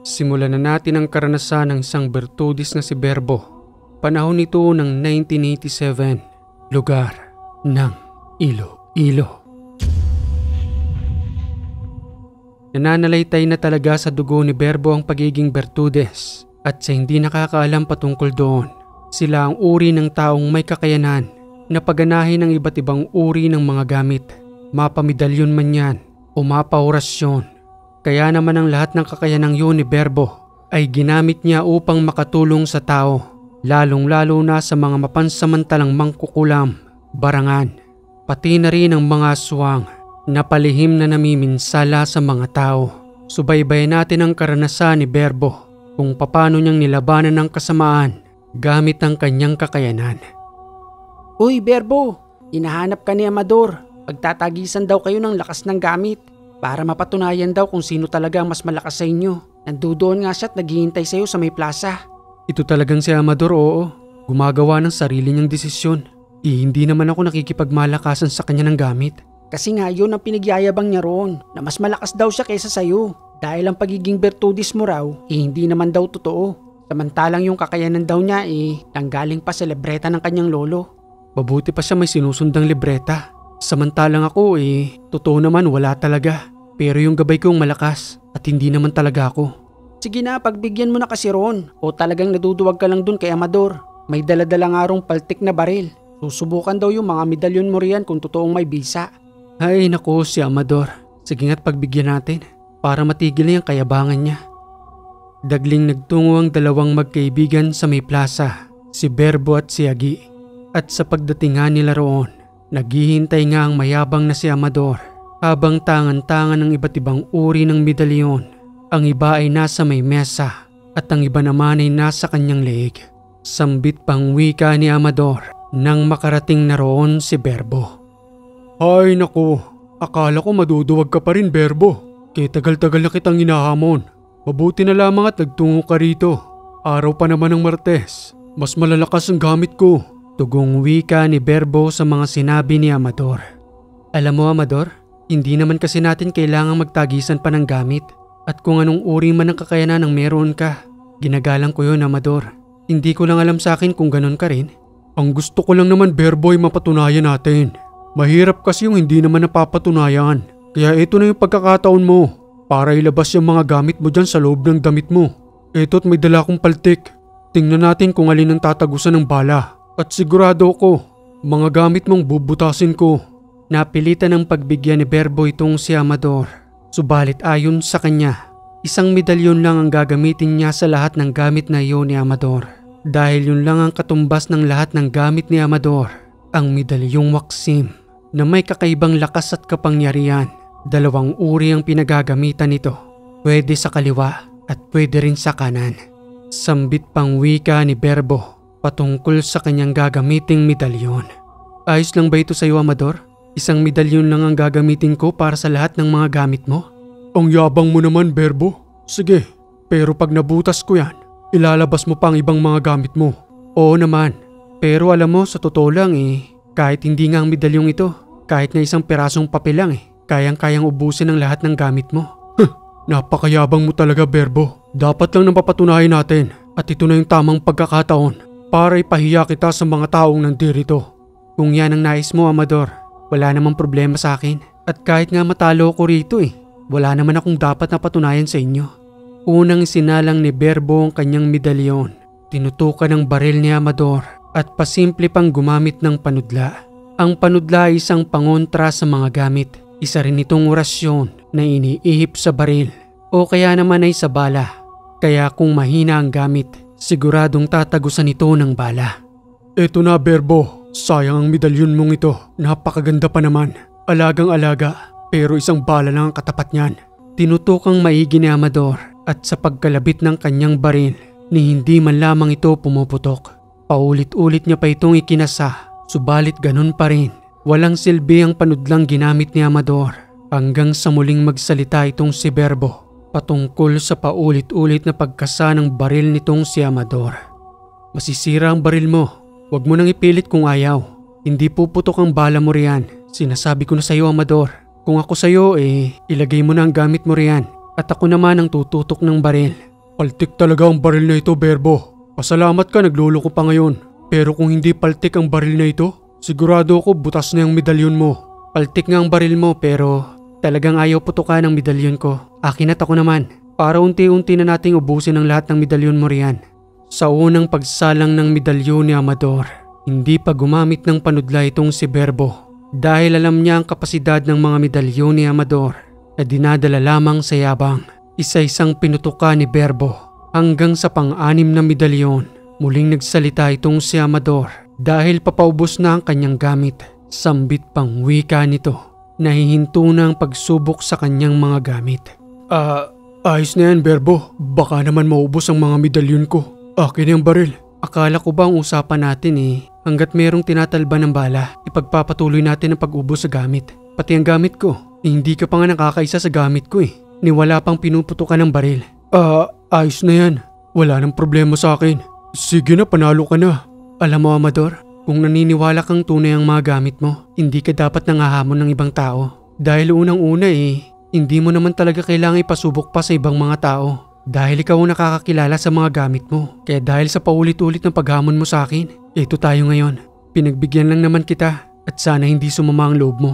Simulan na natin ang karanasan ng isang Bertudis na si Berbo. Panahon nito ng 1987, lugar ng Iloilo. Nananalaytay na talaga sa dugo ni Berbo ang pagiging Bertudes at sa hindi nakakaalam patungkol doon, sila ang uri ng taong may kakayanan na pagganahin ng iba't ibang uri ng mga gamit, mapamedalyon man yan o mapaorasyon. Kaya naman ang lahat ng kakayanang yun ni Berbo ay ginamit niya upang makatulong sa tao, lalong-lalo na sa mga mapansamantalang mangkukulam, barangan, pati na rin ang mga aswang na palihim na namiminsala sa mga tao. Subaybayan natin ang karanasan ni Berbo kung paano niyang nilabanan ang kasamaan gamit ang kanyang kakayanan. Uy Berbo, hinahanap ka ni Amador. Pagtatagisan daw kayo ng lakas ng gamit para mapatunayan daw kung sino talaga ang mas malakas sa inyo. Nandoon nga siya at naghihintay sa iyo sa may plaza. Ito talagang si Amador, oo. Gumagawa ng sarili niyang desisyon. Hindi naman ako nakikipagmalakasan sa kanya ng gamit. Kasi nga yun ang pinagyayabang niya roon, na mas malakas daw siya kaysa sa'yo. Dahil ang pagiging Bertudis mo raw, hindi naman daw totoo. Samantalang yung kakayanan daw niya nanggaling pa sa libreta ng kanyang lolo. Mabuti pa siya may sinusundang libreta. Samantalang ako totoo naman wala talaga. Pero yung gabay kong malakas at hindi naman talaga ako. Sige na, pagbigyan mo na kasi ron. O talagang naduduwag ka lang dun kay Amador. May daladala nga rong paltik na baril. Susubukan daw yung mga medalyon mo riyan kung totoong may bisa. Ay naku si Amador. Sige nga't pagbigyan natin para matigil na yung kayabangan niya. Dagling nagtungo ang dalawang magkaibigan sa may plaza, si Berbo at si Agi. At sa pagdating nga nila roon, naghihintay nga ang mayabang na si Amador habang tangan-tangan ng iba't ibang uri ng medalyon. Ang iba ay nasa may mesa at ang iba naman ay nasa kanyang leeg. Sambit pang wika ni Amador nang makarating na roon si Berbo. Ay naku, akala ko maduduwag ka pa rin Berbo. Kaya tagal-tagal na kitang hinahamon. Mabuti na lamang at nagtungo ka rito. Araw pa naman ng Martes, mas malalakas ang gamit ko. Tugong wika ni Berbo sa mga sinabi ni Amador. Alam mo Amador, hindi naman kasi natin kailangang magtagisan pa ng gamit. At kung anong uri man ng kakayanan ang meron ka, ginagalang ko yun Amador. Hindi ko lang alam sa akin kung ganon ka rin. Ang gusto ko lang naman Berbo ay mapatunayan natin. Mahirap kasi yung hindi naman napapatunayan. Kaya ito na yung pagkakataon mo para ilabas yung mga gamit mo dyan sa loob ng damit mo. Ito't may dala kong paltik. Tingnan natin kung alin ang tatagusan ng bala. At sigurado ko, mga gamit mong bubutasin ko. Napilitan ng pagbigyan ni Berbo itong si Amador. Subalit ayon sa kanya, isang medalyon lang ang gagamitin niya sa lahat ng gamit na iyon ni Amador. Dahil yun lang ang katumbas ng lahat ng gamit ni Amador, ang medalyong waksim na may kakaibang lakas at kapangyarihan. Dalawang uri ang pinagagamitan nito. Pwede sa kaliwa at pwede rin sa kanan. Sambit pang wika ni Berbo patungkol sa kanyang gagamiting medalyon. Ayos lang ba ito sa iyo Amador? Isang medalyon lang ang gagamitin ko para sa lahat ng mga gamit mo? Ang yabang mo naman Berbo. Sige, pero pag nabutas ko yan, ilalabas mo pa ang ibang mga gamit mo. Oo naman, pero alam mo sa totoo lang kahit hindi nga ang medalyong ito, kahit na isang pirasong papel lang kayang-kayang ubusin ang lahat ng gamit mo. Napakayabang mo talaga Berbo. Dapat lang napapatunayan natin at ito na yung tamang pagkakataon para ipahiya kita sa mga taong nandirito. Kung yan ang nais mo Amador, wala namang problema sa akin. At kahit nga matalo ko rito wala naman akong dapat na patunayan sa inyo. Unang isinalang ni Berbo ang kanyang medalyon. Tinutukan ng baril ni Amador at pasimple pang gumamit ng panudla. Ang panudla ay isang pangontra sa mga gamit. Isa rin itong orasyon na iniihip sa baril o kaya naman ay sa bala. Kaya kung mahina ang gamit, siguradong tatagusan ito ng bala. Eto na Berbo, sayang ang medalyon mong ito. Napakaganda pa naman. Alagang-alaga, pero isang bala lang ang katapat niyan. Tinutukang maigi ni Amador at sa pagkalabit ng kanyang baril ni hindi man lamang ito pumuputok. Paulit-ulit niya pa itong ikinasa, subalit ganun pa rin. Walang silbi ang panudlang ginamit ni Amador hanggang sa muling magsalita itong si Berbo patungkol sa paulit-ulit na pagkasa ng baril nitong si Amador. Masisira ang baril mo, wag mo nang ipilit kung ayaw. Hindi puputok ang bala mo riyan. Sinasabi ko na sa iyo Amador, kung ako sa iyo ilagay mo na ang gamit mo riyan at ako naman ang tututok ng baril. Paltik talaga ang baril na ito, Berbo. Pasalamat ka, nagluloko pa ngayon. Pero kung hindi paltik ang baril na ito, sigurado ako butas na yung medalyon mo. Paltik nga ang baril mo pero talagang ayaw putukan ang medalyon ko. Akin at ako naman. Para unti-unti na nating ubusin ang lahat ng medalyon mo riyan. Sa unang pagsalang ng medalyon ni Amador, hindi pa gumamit ng panudla itong si Berbo. Dahil alam niya ang kapasidad ng mga medalyon ni Amador na dinadala lamang sa yabang. Isa-isang pinutuka ni Berbo hanggang sa pang-anim na medalyon. Muling nagsalita itong si Amador dahil papaubos na ang kanyang gamit. Sambit pang wika nito. Nahihinto na ang pagsubok sa kanyang mga gamit. Ayos na yan, Berbo. Baka naman maubos ang mga medalyon ko. Akin yung baril. Akala ko ba ang usapan natin hanggat merong tinatalba ng bala, ipagpapatuloy natin ang pag-ubos sa gamit. Pati ang gamit ko. Hindi ka pa nga nakakaisa sa gamit ko Ni wala pang pinuputukan ng baril. Ayos na yan. Wala nang problema sa akin. Sige na, panalo ka na. Alam mo, Amador, kung naniniwala kang tunay ang mga gamit mo, hindi ka dapat nangahamon ng ibang tao. Dahil unang-una hindi mo naman talaga kailangan ipasubok pa sa ibang mga tao. Dahil ikaw ang nakakakilala sa mga gamit mo. Kaya dahil sa paulit-ulit ng paghamon mo sa akin, ito tayo ngayon. Pinagbigyan lang naman kita at sana hindi sumama ang loob mo.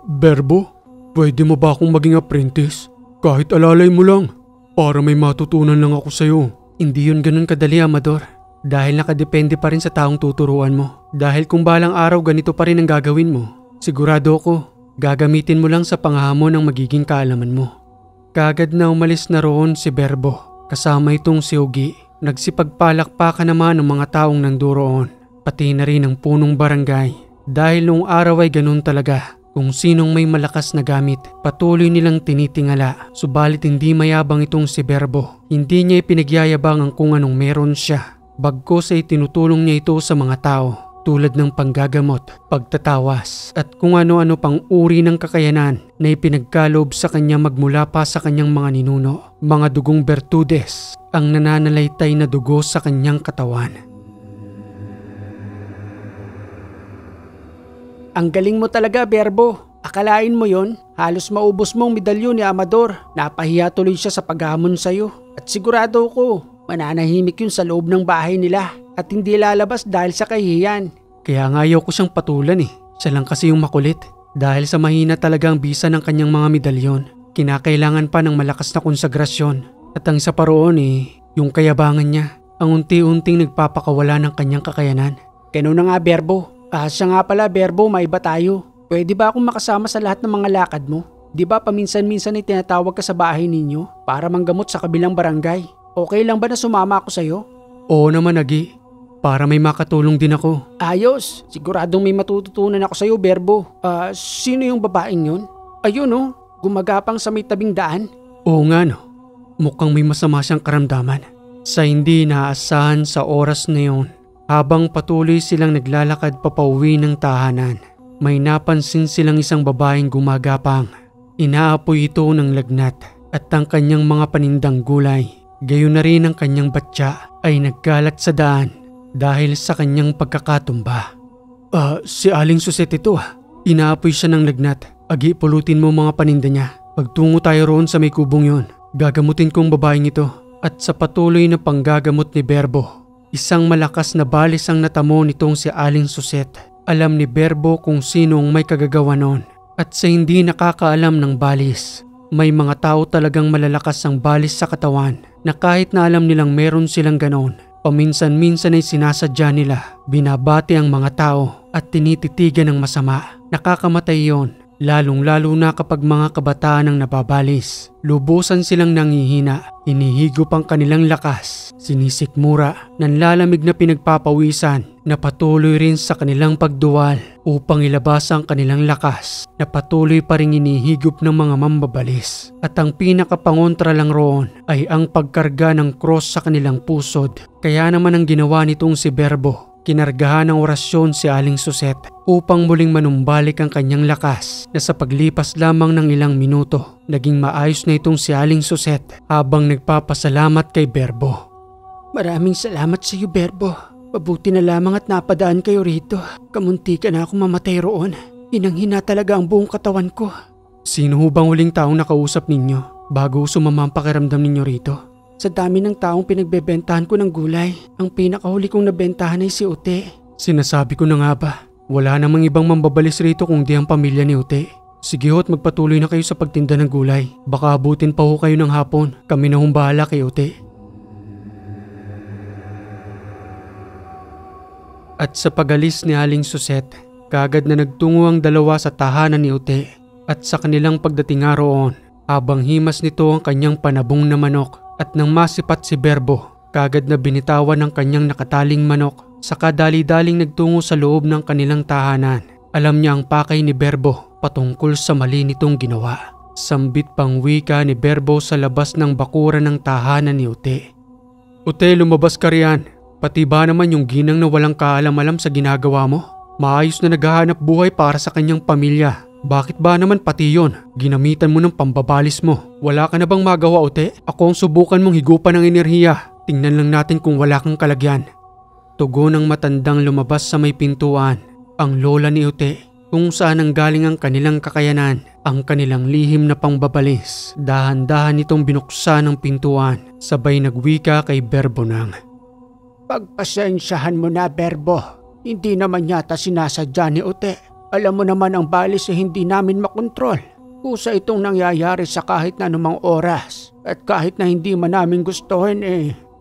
Berbo, pwede mo ba akong maging apprentice? Kahit alalay mo lang, para may matutunan lang ako sa'yo. Hindi yun ganun kadali, Amador. Dahil nakadepende pa rin sa taong tuturuan mo. Dahil kung balang araw ganito pa rin ang gagawin mo, sigurado ako, gagamitin mo lang sa panghamon ang magiging kaalaman mo. Kagad na umalis na roon si Berbo, kasama itong si Ugi. Nagsipagpalakpakan naman ng mga taong nanduroon, pati na rin ang punong barangay. Dahil noong araw ay ganun talaga, kung sinong may malakas na gamit, patuloy nilang tinitingala. Subalit hindi mayabang itong si Berbo. Hindi niya ipinagyayabang ang kung anong meron siya. Bagkus ay tinutulong niya ito sa mga tao. Tulad ng panggagamot, pagtatawas at kung ano-ano pang uri ng kakayanan na ipinagkaloob sa kanya magmula pa sa kanyang mga ninuno. Mga dugong bertudes ang nananalaytay na dugo sa kanyang katawan. Ang galing mo talaga, Berbo. Akalain mo yon, halos maubos mong medalyon ni Amador. Napahiya tuloy siya sa paghamon sa'yo. At sigurado ko, mananahimik yun sa loob ng bahay nila. At hindi lalabas dahil sa kahihiyan. Kaya nga ayaw ko siyang patulan Siya lang kasi yung makulit. Dahil sa mahina talaga ang bisa ng kanyang mga medalyon, kinakailangan pa ng malakas na konsagrasyon. At ang isa pa roon yung kayabangan niya, ang unti-unting nagpapakawala ng kanyang kakayanan. Ganun na nga, Berbo. Siya nga pala, Berbo, maiba tayo. Pwede ba akong makasama sa lahat ng mga lakad mo? Di ba paminsan-minsan ay tinatawag ka sa bahay ninyo para manggamot sa kabilang barangay? Okay lang ba na sumama ako sa'yo? Oo naman, Agi. Para may makatulong din ako. Ayos, siguradong may matututunan ako sa'yo, Berbo. Sino yung babaeng yun? Ayun gumagapang sa may tabing daan. Oo nga mukhang may masama siyang karamdaman. Sa hindi naasahan sa oras na yun, habang patuloy silang naglalakad papauwi ng tahanan, may napansin silang isang babaeng gumagapang. Inaapoy ito ng lagnat at ang kanyang mga panindang gulay. Gayon na rin ang kanyang batya ay nagkalat sa daan dahil sa kanyang pagkakatumba. Si Aling Suset ito Inaapoy siya ng lagnat. Agi, pulutin mo mga paninda niya. Pagtungo tayo roon sa may kubong yon, gagamutin kong babaeng ito. At sa patuloy na panggagamot ni Berbo, isang malakas na balis ang natamo nitong si Aling Suset. Alam ni Berbo kung sino ang may kagagawa noon. At sa hindi nakakaalam ng balis, may mga tao talagang malalakas ang balis sa katawan na kahit na alam nilang meron silang ganon, paminsan-minsan ay sinasadya nila, binabati ang mga tao at tinititigan ng masama. Nakakamatay yon, lalong-lalo na kapag mga kabataan ang nababalis. Lubusan silang nangihina, hinihigop ang kanilang lakas, sinisikmura, nanlalamig na pinagpapawisan na patuloy rin sa kanilang pagduwal upang ilabas ang kanilang lakas na patuloy pa rin hinihigop ng mga mambabalis. At ang pinakapangontra lang roon ay ang pagkarga ng cross sa kanilang pusod. Kaya naman ang ginawa nitong si Berbo, kinargahan ng orasyon si Aling Suset upang muling manumbalik ang kanyang lakas na sa paglipas lamang ng ilang minuto, naging maayos na itong si Aling Suset habang nagpapasalamat kay Berbo. Maraming salamat sa iyo, Berbo. Mabuti na lamang at napadaan kayo rito. Kamunti ka na akong mamatay roon. Hinang-hina talaga ang buong katawan ko. Sino ho bang huling taong nakausap ninyo? bago sumama ang pakiramdam ninyo rito? Sa dami ng taong pinagbebentahan ko ng gulay, ang pinakahuli kong nabentahan ay si Ute. Sinasabi ko na nga ba, wala namang ibang mambabalis rito kung di ang pamilya ni Ute. Sige ho't magpatuloy na kayo sa pagtinda ng gulay. Baka abutin pa ho kayo ng hapon. Kami na hong bahala kay Ute. At sa pagalis ni Aling Suset, kagad na nagtungo ang dalawa sa tahanan ni Ute. At sa kanilang pagdating nga roon, habang himas nito ang kanyang panabong na manok at nang masipat si Berbo, kagad na binitawan ng kanyang nakataling manok, saka dali-daling nagtungo sa loob ng kanilang tahanan. Alam niya ang pakay ni Berbo patungkol sa mali nitong ginawa. Sambit pang wika ni Berbo sa labas ng bakuran ng tahanan ni Ute. Ute, lumabas ka riyan. Pati ba naman yung ginang na walang kaalam-alam sa ginagawa mo? Maayos na naghahanap buhay para sa kanyang pamilya. Bakit ba naman pati yon? Ginamitan mo ng pambabalis mo. Wala ka na bang magawa, Ute? Ako ang subukan mong higupan ng enerhiya. Tingnan lang natin kung wala kang kalagyan. Tugon ng matandang lumabas sa may pintuan. Ang lola ni Ute, kung saan ang galing ang kanilang kakayanan, ang kanilang lihim na pangbabalis. Dahan-dahan itong binuksan ng pintuan, sabay nagwika kay Berbo nang, Pagpasensyahan mo na, Berbo. Hindi naman yata sinasadya ni Ute. Alam mo naman ang balis ay hindi namin makontrol. Kusa itong nangyayari sa kahit na anumang oras. At kahit na hindi man namin gustuhin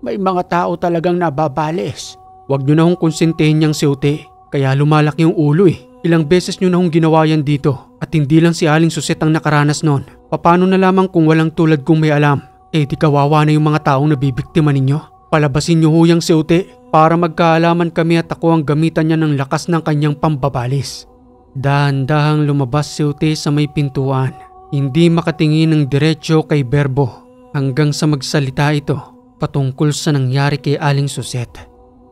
may mga tao talagang nababalis. Huwag nyo na hong konsintihin niyang si Ute. Kaya lumalaki yung ulo Ilang beses nyo na hong ginawa yan dito. At hindi lang si Aling Suset ang nakaranas nun. Paano na lamang kung walang tulad kung may alam? Di kawawa na yung mga taong nabibiktima ninyo. Palabasin nyo huyang si Ute para magkaalaman kami at ako ang gamitan niya ng lakas ng kanyang pambabalis. Dahan-dahang lumabas si Ute sa may pintuan. Hindi makatingin ng diretsyo kay Berbo hanggang sa magsalita ito patungkol sa nangyari kay Aling Suset.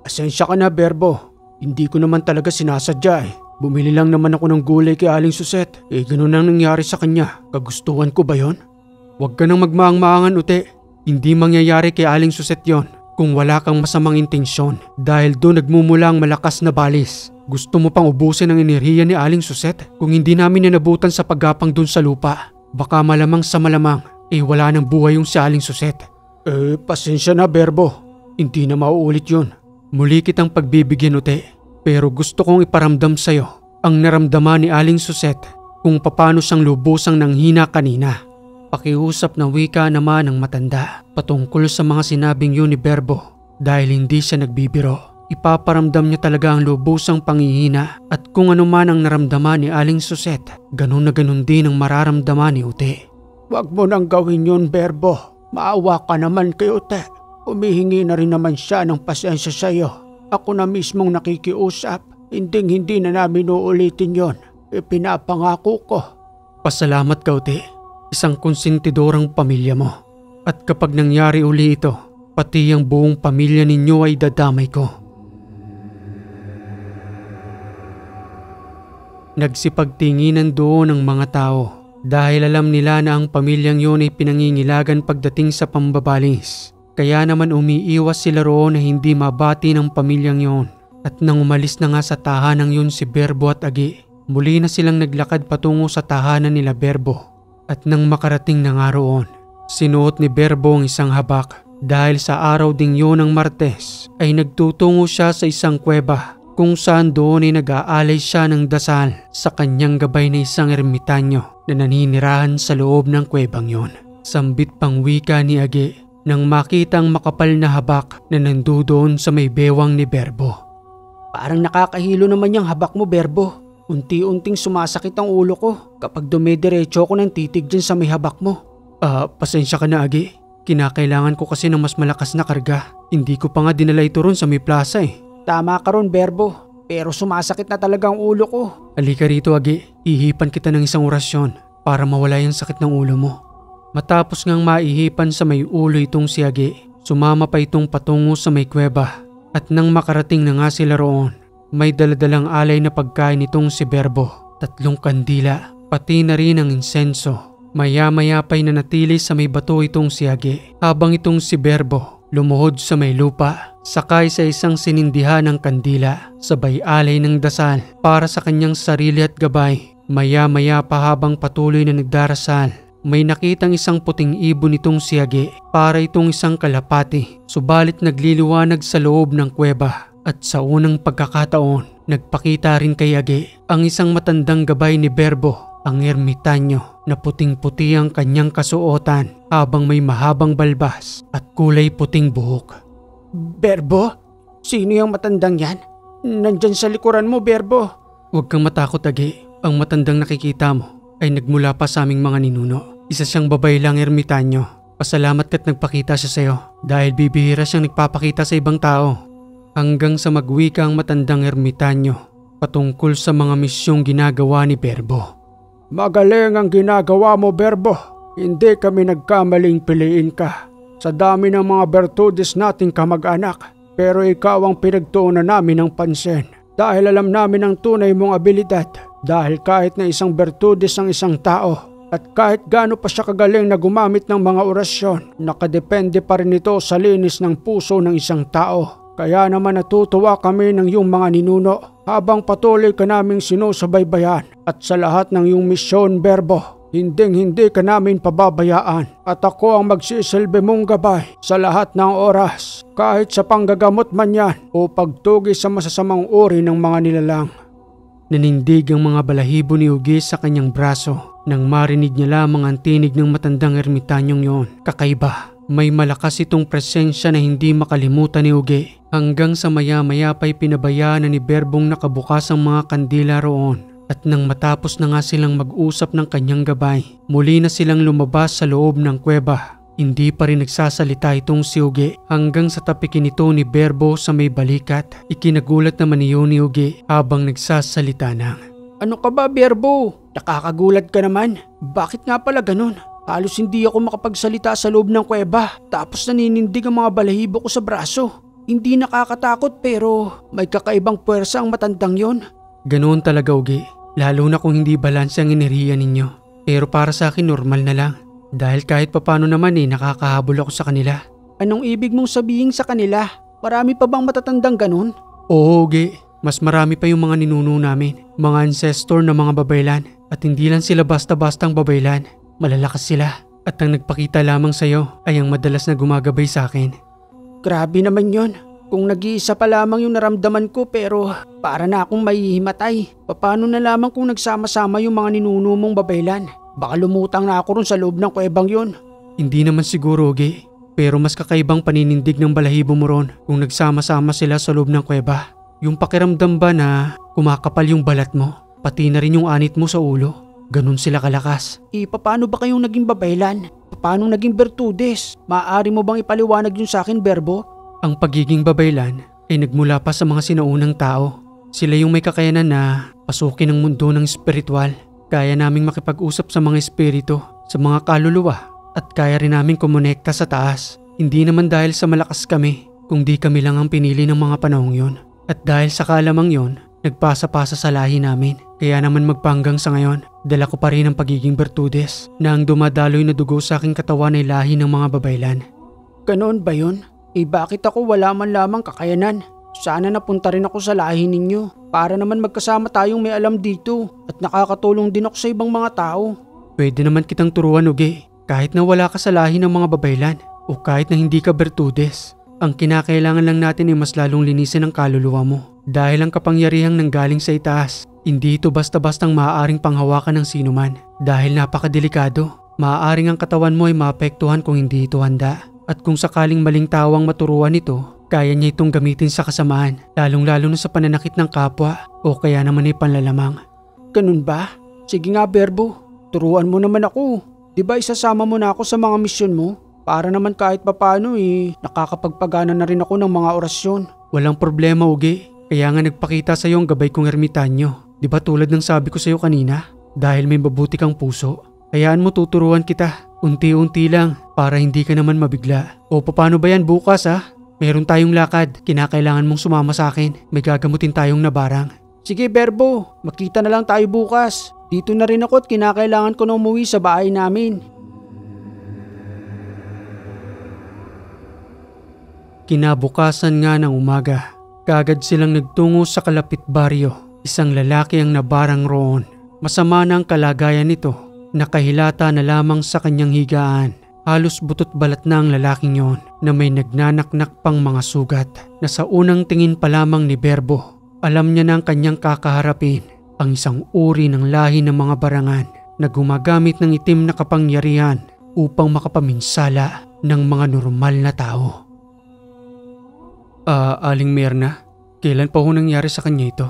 Asensya ka na, Berbo. Hindi ko naman talaga sinasadya Bumili lang naman ako ng gulay kay Aling Suset. Ganun ang nangyari sa kanya. Kagustuhan ko ba yon? Huwag ka nang magmaang-maangan, Ute. Hindi mangyayari kay Aling Suset yon kung wala kang masamang intensyon. Dahil doon nagmumula ang malakas na balis. Gusto mo pang ubusin ang enerhiya ni Aling Suset? Kung hindi namin nanabutan sa paggapang dun sa lupa, baka malamang sa malamang wala nang buhay yung si Aling Suset. Pasensya na, Berbo. Hindi na mauulit yun. Muli kitang pagbibigyan, Ute. Pero gusto kong iparamdam sa'yo ang naramdaman ni Aling Suset kung paano siyang lubusang nanghina kanina. Pakiusap na wika naman ng matanda patungkol sa mga sinabing yun ni Berbo dahil hindi siya nagbibiro. Ipaparamdam niya talaga ang lubusang panghihina at kung ano man ang naramdaman ni Aling Suset, ganun na ganun din ang mararamdaman ni Ute. Huwag mo nang gawin yun, Berbo. Maawa ka naman kay Ute. Humihingi na rin naman siya ng pasensya sa iyo. Ako na mismong nakikiusap. Hindi na namin uulitin yon. Pinapangako ko. Pasalamat ka, Ute. Isang konsentidorang pamilya mo. At kapag nangyari uli ito, pati ang buong pamilya ninyo ay dadamay ko. Nagsipagtinginan doon ang mga tao dahil alam nila na ang pamilyang yun ay pinangingilagan pagdating sa pambabalis. Kaya naman umiiwas sila roon na hindi mabati ng pamilyang yun. At nang umalis na nga sa tahanang yun si Berbo at Agi, muli na silang naglakad patungo sa tahanan nila Berbo. At nang makarating na nga roon, sinuot ni Berbo ang isang habak dahil sa araw ding yun ng Martes ay nagtutungo siya sa isang kuweba kung saan doon ay nag-aalay siya ng dasal sa kanyang gabay na isang ermitanyo na naninirahan sa loob ng kuwebang yon. Sambit pang wika ni Agi nang makita ang makapal na habak na nandoon sa may bewang ni Berbo. Parang nakakahilo naman yung habak mo, Berbo. Unti-unting sumasakit ang ulo ko kapag dumidiretso ko ng titig dyan sa may habak mo. Pasensya ka na, Agi. Kinakailangan ko kasi ng mas malakas na karga. Hindi ko pa nga dinala ito ron sa may plaza Tama ka ron, Berbo. Pero sumasakit na talaga ang ulo ko. Halika rito, Agi. Ihipan kita ng isang orasyon para mawala yung sakit ng ulo mo. Matapos ngang maihipan sa may ulo itong si Agi, sumama pa itong patungo sa may kuweba. At nang makarating na nga sila roon, may daladalang alay na pagkain itong si Berbo. 3 kandila, pati na rin ang insenso. Maya-maya pa'y nanatili sa may bato itong si Agi, habang itong si Berbo lumuhod sa may lupa, sakay sa isang sinindihan ng kandila, sabay alay ng dasal para sa kanyang sarili at gabay. Maya-maya pa habang patuloy na nagdarasal, May nakitang isang puting ibon nitong si Agi para itong isang kalapati, subalit nagliliwanag sa loob ng kuweba. At sa unang pagkakataon, nagpakita rin kay Agi ang isang matandang gabay ni Berbo, ang ermitanyo, na puting-puti ang kanyang kasuotan habang may mahabang balbas at kulay puting buhok. Berbo? Sino yung matandang yan? Nandyan sa likuran mo, Berbo. Huwag kang matakot, Agi. Ang matandang nakikita mo ay nagmula pa sa aming mga ninuno. Isa siyang babae lang ermitanyo. Pasalamat ka't nagpakita siya sa'yo dahil bibihira siyang nagpapakita sa ibang tao. Hanggang sa magwika ang matandang ermitanyo patungkol sa mga misyong ginagawa ni Berbo. Magaling ang ginagawa mo, Berbo. Hindi kami nagkamaling piliin ka. Sa dami ng mga bertudes nating kamag-anak, pero ikaw ang pinagtuunan namin ng pansin. Dahil alam namin ang tunay mong abilidad. Dahil kahit na isang bertudes ang isang tao, at kahit gaano pa siya kagaling na gumamit ng mga orasyon, nakadepende pa rin ito sa linis ng puso ng isang tao. Kaya naman natutuwa kami ng iyong mga ninuno habang patuloy ka naming sinusubaybayan at sa lahat ng iyong misyon, Berbo, hindi ka namin pababayaan at ako ang magsisilbi mong gabay sa lahat ng oras kahit sa panggagamot man yan o pagtugi sa masasamang uri ng mga nilalang. Nanindig ang mga balahibo ni Ugi sa kanyang braso nang marinig niya lamang ang tinig ng matandang ermitanyong yon. Kakaiba. May malakas itong presensya na hindi makalimutan ni Ugi hanggang sa maya-maya pa'y pinabayaan na ni Berbong nakabukas ang mga kandila roon. At nang matapos na nga silang mag-usap ng kanyang gabay, muli na silang lumabas sa loob ng kuweba. Hindi pa rin nagsasalita itong si Ugi hanggang sa tapikin ito ni Berbo sa may balikat. Ikinagulat naman niyo ni Ugi habang nagsasalita ng, Ano ka ba, Berbo? Nakakagulat ka naman. Bakit nga pala ganun? Halos hindi ako makapagsalita sa loob ng kuweba tapos naninindig ang mga balahibo ko sa braso. Hindi nakakatakot pero may kakaibang puwersa ang matandang yon. Ganoon talaga, Ugi. Lalo na kung hindi balanse ang enerhiya ninyo. Pero para sa akin normal na lang. Dahil kahit papano naman nakakahabol ako sa kanila. Anong ibig mong sabihin sa kanila? Marami pa bang matatandang ganun? Oo, Ugi. Mas marami pa yung mga ninuno namin. Mga ancestor na mga babaylan. At hindi lang sila basta-bastang babaylan. Malalakas sila. At ang nagpakita lamang sa'yo ay ang madalas na gumagabay sa akin. Grabe naman yon. Kung nag-iisa pa lamang yung naramdaman ko pero para na akong mahihimatay. Paano na lamang kung nagsama-sama yung mga ninuno mong babaylan? Baka lumutang na ako ron sa loob ng kuwebang yun. Hindi naman siguro, Ugi. Pero mas kakaibang paninindig ng balahibo mo ron kung nagsama-sama sila sa loob ng kuweba. Yung pakiramdam ba na kumakapal yung balat mo? Pati na rin yung anit mo sa ulo? Ganun sila kalakas. Paano ba kayong naging babaylan? Paano naging bertudes? Maaari mo bang ipaliwanag yun sa akin, Berbo? Ang pagiging babaylan ay nagmula pa sa mga sinaunang tao. Sila yung may kakayanan na pasukin ang mundo ng espiritual. Kaya naming makipag-usap sa mga espiritu, sa mga kaluluwa, at kaya rin naming kumonekta sa taas. Hindi naman dahil sa malakas kami, kundi kami lang ang pinili ng mga panahong yon. At dahil sa kalamang yon, nagpasa-pasa sa lahi namin. Kaya naman magpanggang sa ngayon, dala ko pa rin ang pagiging bertudes na ang dumadaloy na dugo sa aking katawan ay lahi ng mga babaylan. Ganoon ba yun? Bakit ako wala man lamang kakayanan? Sana napunta rin ako sa lahi ninyo para naman magkasama tayong may alam dito at nakakatulong din ako sa ibang mga tao. Pwede naman kitang turuan, Ugi, kahit na wala ka sa lahi ng mga babaylan o kahit na hindi ka bertudes. Ang kinakailangan lang natin ay mas lalong linisin ang kaluluwa mo dahil ang kapangyarihang nanggaling sa itaas, hindi ito basta-bastang maaaring panghawakan ng sinuman dahil napakadelikado. Maaaring ang katawan mo ay maapektuhan kung hindi ito handa. At kung sakaling maling tawang maturuan ito, kaya niya itong gamitin sa kasamaan, lalong-lalo na sa pananakit ng kapwa o kaya naman ay panlalamang. Ganun ba? Sige nga, Berbo, turuan mo naman ako. Diba isasama mo na ako sa mga misyon mo? Para naman kahit papano nakakapagpagana na rin ako ng mga orasyon. Walang problema, Ugi. Kaya nga nagpakita sa iyo ang gabay kong ermitanyo. Diba tulad ng sabi ko sa iyo kanina? Dahil may mabuti kang puso. Hayaan mo tuturuan kita. Unti-unti lang para hindi ka naman mabigla. O paano ba yan bukas ha? Meron tayong lakad. Kinakailangan mong sumama sa akin. May gagamutin tayong nabarang. Sige, Berbo. Makita na lang tayo bukas. Dito na rin ako at kinakailangan ko na umuwi sa bahay namin. Kinabukasan nga ng umaga, kagad silang nagtungo sa kalapit baryo. Isang lalaki ang nabarang roon. Masama na ang kalagayan nito Nakahilata na lamang sa kanyang higaan. Halos butot balat na ang lalaking yon na may nagnanaknak pang mga sugat na sa unang tingin pa lamang ni Berbo, alam niya na ang kanyang kakaharapin, ang isang uri ng lahi ng mga barangan na gumagamit ng itim na kapangyarihan upang makapaminsala ng mga normal na tao. Aling Myrna, kailan pa ho nangyari sa kanya ito?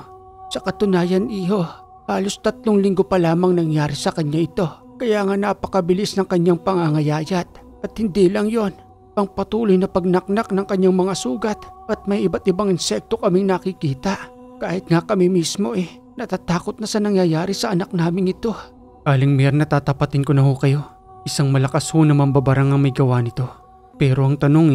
Sa katunayan, iho, halos 3 linggo pa lamang nangyari sa kanya ito. Kaya nga napakabilis ng kanyang pangangayayat. At hindi lang yon, ang patuloy na pagnaknak ng kanyang mga sugat at may iba't ibang insekto kaming nakikita. Kahit nga kami mismo natatakot na sa nangyayari sa anak naming ito. Aling Myrna, tatapatin ko na ho kayo. Isang malakas ho na mambabarang ang may gawa nito. Pero ang tanong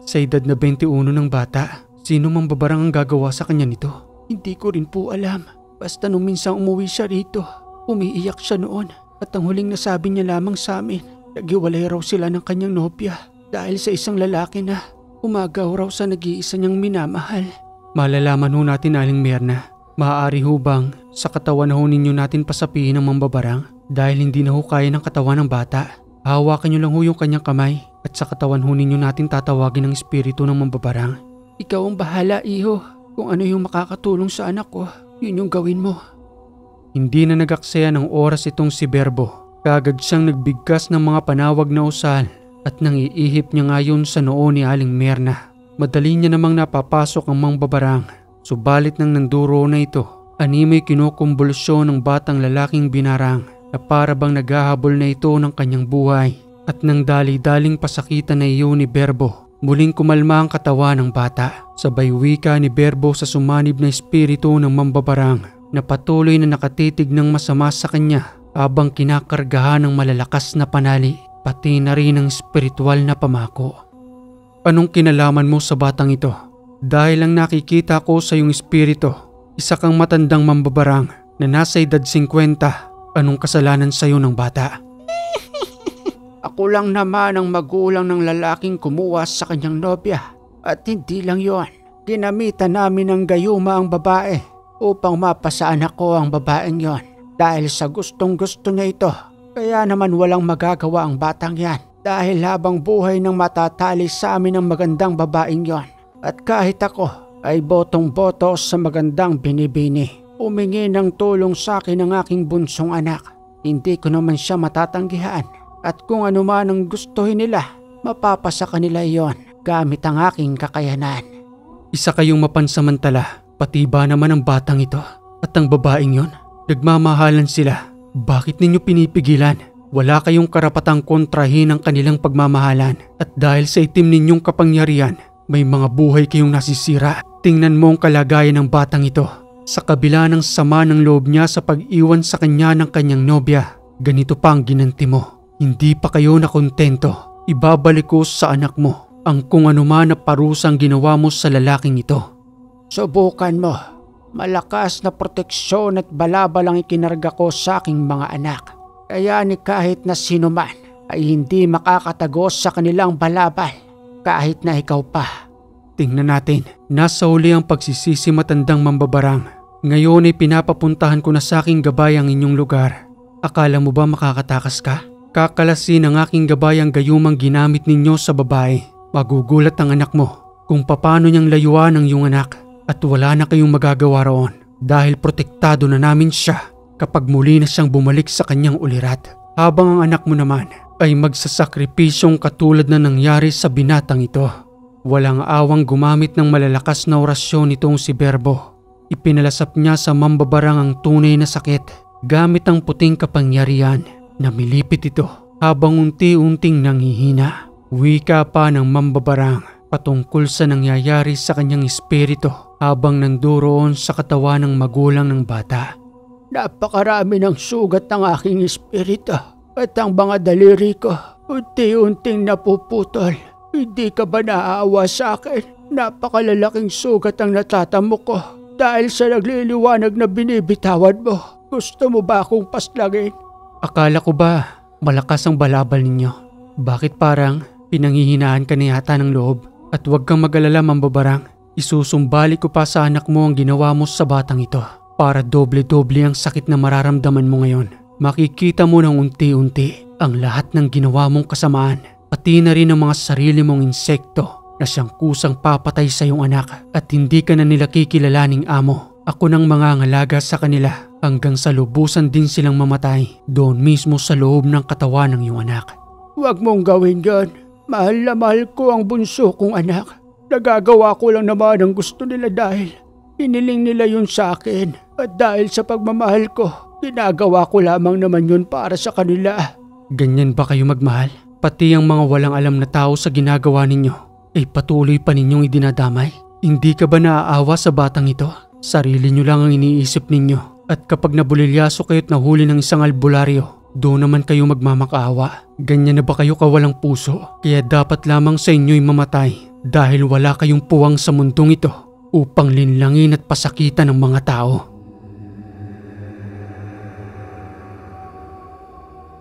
sa edad na 21 ng bata, sino mambabarang ang gagawa sa kanya nito? Hindi ko rin po alam. Basta nung minsang umuwi siya rito, umiiyak siya noon. At ang huling nasabi niya lamang sa amin, naghiwalay raw sila ng kanyang nobya dahil sa isang lalaki na umagaw raw sa nag-iisa niyang minamahal. Malalaman ho natin, Aling Myrna. Maaari ho bang sa katawan na ho ninyo natin pasapihin ng mambabarang dahil hindi na ho kaya ng katawan ng bata? Hawakan niyo lang ho yung kanyang kamay at sa katawan ho ninyo natin tatawagin ang espiritu ng mambabarang. Ikaw ang bahala, iho. Kung ano yung makakatulong sa anak ko, yun yung gawin mo. Hindi na nagaksaya ng oras itong si Berbo. Kaagad siyang nagbigkas ng mga panawag na usal at nangiihip niya ngayon sa noo ni Aling Myrna. Madali niya namang napapasok ang mambabarang. Subalit nang nanduro na ito, animoy kinukumbulsyon ng batang lalaking binarang na para bang naghahabol na ito ng kanyang buhay. At nang dali-daling pasakitan na iyon ni Berbo, muling kumalma ang katawan ng bata. Sabay wika ni Berbo sa sumanib na espiritu ng mambabarang na patuloy na nakatitig ng masama sa kanya habang kinakargahan ng malalakas na panali, pati na rin ang espiritual na pamako. Anong kinalaman mo sa batang ito? Dahil lang nakikita ko sa iyong espiritu, isa kang matandang mambabarang na nasa edad 50. Anong kasalanan sa iyo ng bata? Ako lang naman ang magulang ng lalaking kumuha sa kanyang nobya. At hindi lang yon, ginamitan namin ng gayuma ang babae upang mapasaan ako ang babaeng yon. Dahil sa gustong gusto niya ito, kaya naman walang magagawa ang batang yan. Dahil habang buhay nang matatali sa amin ang magandang babaeng yon. At kahit ako ay botong-boto sa magandang binibini, humingi ng tulong sa akin ng aking bunsong anak. Hindi ko naman siya matatanggihan. At kung ano man ang gustuhin nila, mapapasa kanila iyon gamit ang aking kakayanan. Isa kayong mapansamantala, pati ba naman ang batang ito at ang babaeng yon? Nagmamahalan sila. Bakit ninyo pinipigilan? Wala kayong karapatang kontrahin ang kanilang pagmamahalan. At dahil sa itim ninyong kapangyarihan, may mga buhay kayong nasisira. Tingnan mo ang kalagayan ng batang ito. Sa kabila ng sama ng loob niya sa pag-iwan sa kanya ng kanyang nobya, ganito pa ang ginanti mo. Hindi pa kayo nakontento. Ibabalik ko sa anak mo ang kung anuman na parusang ginawa mo sa lalaking ito. Subukan mo. Malakas na proteksyon at balabal ang ikinarga ko sa aking mga anak. Kaya ni kahit na sino man ay hindi makakatagos sa kanilang balabal. Kahit na ikaw pa. Tingnan natin, nasa huli ang pagsisisi matandang mambabarang. Ngayon ay pinapapuntahan ko na sa aking gabay ang inyong lugar. Akala mo ba makakatakas ka? Kakalasin ang aking gabay ang gayumang ginamit ninyo sa babae. Magugulat ang anak mo kung paano niyang layuan ang iyong anak. At wala na kayong magagawa roon dahil protektado na namin siya kapag muli na siyang bumalik sa kanyang ulirat. Habang ang anak mo naman ay magsasakripisyong katulad na nangyari sa binatang ito. Walang awang gumamit ng malalakas na orasyon itong si Berbo. Ipinalasap niya sa mambabarang ang tunay na sakit gamit ang puting kapangyarihan. Namilipit ito habang unti-unting nanghihina. Wika pa ng mambabarang patungkol sa nangyayari sa kanyang espiritu habang nanduroon sa katawan ng magulang ng bata. Napakarami ng sugat ng aking espiritu at ang mga daliri ko unti-unting napuputol. Hindi ka ba naaawa sa akin? Napakalalaking sugat ang natatamok ko dahil sa nagliliwanag na binibitawan mo. Gusto mo ba akong paslagin? Akala ko ba malakas ang balabal ninyo? Bakit parang pinanghihinaan ka na yata ng loob? At huwag kang mag-alala, mambabarang. Isusumbali ko pa sa anak mo ang ginawa mo sa batang ito para doble-doble ang sakit na mararamdaman mo ngayon. makikita mo ng unti-unti ang lahat ng ginawa mong kasamaan, pati na rin ang mga sarili mong insekto na siyang kusang papatay sa iyong anak at hindi ka na nila kikilalaning amo. Ako nang mangangalaga sa kanila hanggang sa lubusan din silang mamatay doon mismo sa loob ng katawan ng iyong anak. Huwag mong gawin yan. Mahal na mahal ko ang bunso kong anak. Nagagawa ko lang naman ang gusto nila dahil hiniling nila yun sa akin. At dahil sa pagmamahal ko, ginagawa ko lamang naman yun para sa kanila. Ganyan ba kayo magmahal? Pati ang mga walang alam na tao sa ginagawa ninyo ay patuloy pa ninyong idinadamay? Hindi ka ba naaawa sa batang ito? Sarili nyo lang ang iniisip ninyo. At kapag nabulilyaso kayo't nahuli ng isang albularyo, doon naman kayo magmamakaawa. Ganyan na ba kayo kawalang puso? Kaya dapat lamang sa inyo'y mamatay dahil wala kayong puwang sa mundong ito upang linlangin at pasakitan ng mga tao.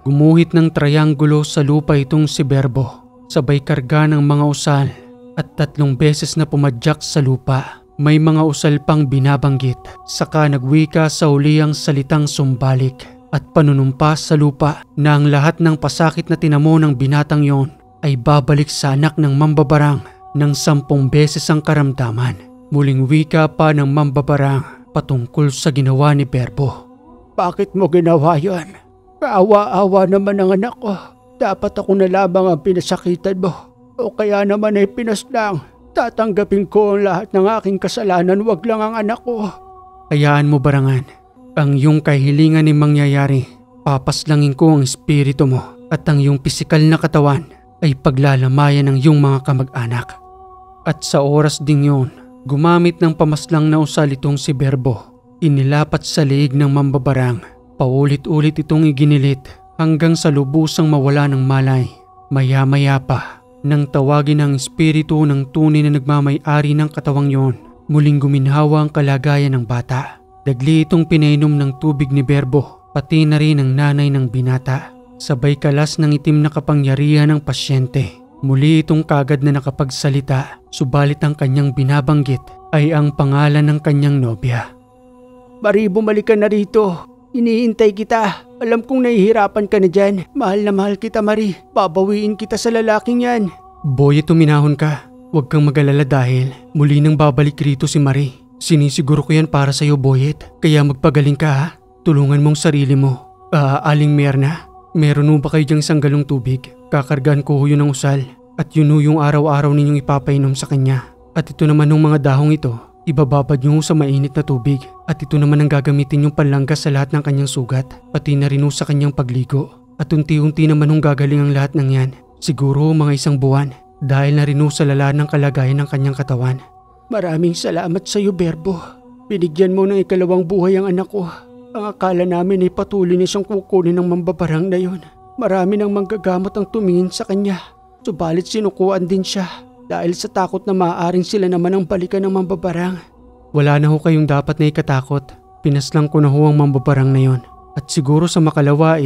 Gumuhit ng trianggulo sa lupa itong si Berbo, sabay karga ng mga usal at 3 beses na pumadyak sa lupa. May mga usal pang binabanggit, saka nagwika sa uli ang salitang sumbalik at panunumpa sa lupa na ang lahat ng pasakit na tinamo ng binatang yon ay babalik sa anak ng mambabarang ng 10 beses ang karamdaman. Muling wika pa ng mambabarang patungkol sa ginawa ni Berbo. Bakit mo ginawa yan? Kaawa-awa naman ang anak ko. Dapat ako na lamang ang pinasakitan mo. O kaya naman ay pinaslang. Tatanggapin ko ang lahat ng aking kasalanan, wag lang ang anak ko. Hayaan mo barangan, ang iyong kahilingan ay mangyayari. Papaslangin ko ang espiritu mo at ang iyong pisikal na katawan ay paglalamayan ng iyong mga kamag-anak. At sa oras ding yun, gumamit ng pamaslang na usal itong si Berbo. Inilapat sa liig ng mambabarang. Paulit-ulit itong iginilit hanggang sa lubusang mawala ng malay. Maya-maya pa, nang tawagin ang espiritu ng tunay na nagmamay-ari ng katawang yon, muling guminhawa ang kalagayan ng bata. Dagli itong pinainom ng tubig ni Berbo, pati na rin ang nanay ng binata. Sabay kalas ng itim na kapangyarihan ng pasyente. Muli itong kagad na nakapagsalita, subalit ang kanyang binabanggit ay ang pangalan ng kanyang nobya. Marie, bumalik ka na rito. Iniintay kita. Alam kong nahihirapan ka na dyan. Mahal na mahal kita, Marie. Babawiin kita sa lalaking yan. Boy, tuminahon ka. Huwag kang mag-alala dahil muli nang babalik rito si Marie. Sinisiguro ko yan para sa'yo, Boyet. Kaya magpagaling ka ha. Tulungan mong sarili mo. Aling Myrna, meron mo ba kayo dyang sanggalong tubig? Kakargaan ko ho yun ng usal. At yun ho yung araw-araw ninyong ipapainom sa kanya. At ito naman ng mga dahong ito, ibababad nyo sa mainit na tubig at ito naman ang gagamitin yung panlanggas sa lahat ng kanyang sugat, pati na rin sa kanyang pagligo. At unti-unti naman gagaling ang lahat ng yan. Siguro mga 1 buwan dahil na rin sa lala ng kalagayan ng kanyang katawan. Maraming salamat sa iyo, Berbo. Binigyan mo ng 2 buhay ang anak ko. Ang akala namin ay patuloy na siyang kukunin ng mambabarang na yun. Marami nang manggagamot ang tumingin sa kanya. Subalit sinukuan din siya dahil sa takot na maaaring sila naman ang balikan ng mambabarang. Wala na ho kayong dapat na ikatakot. Pinaslang ko na ho ang mambabarang na yon. At siguro sa makalawa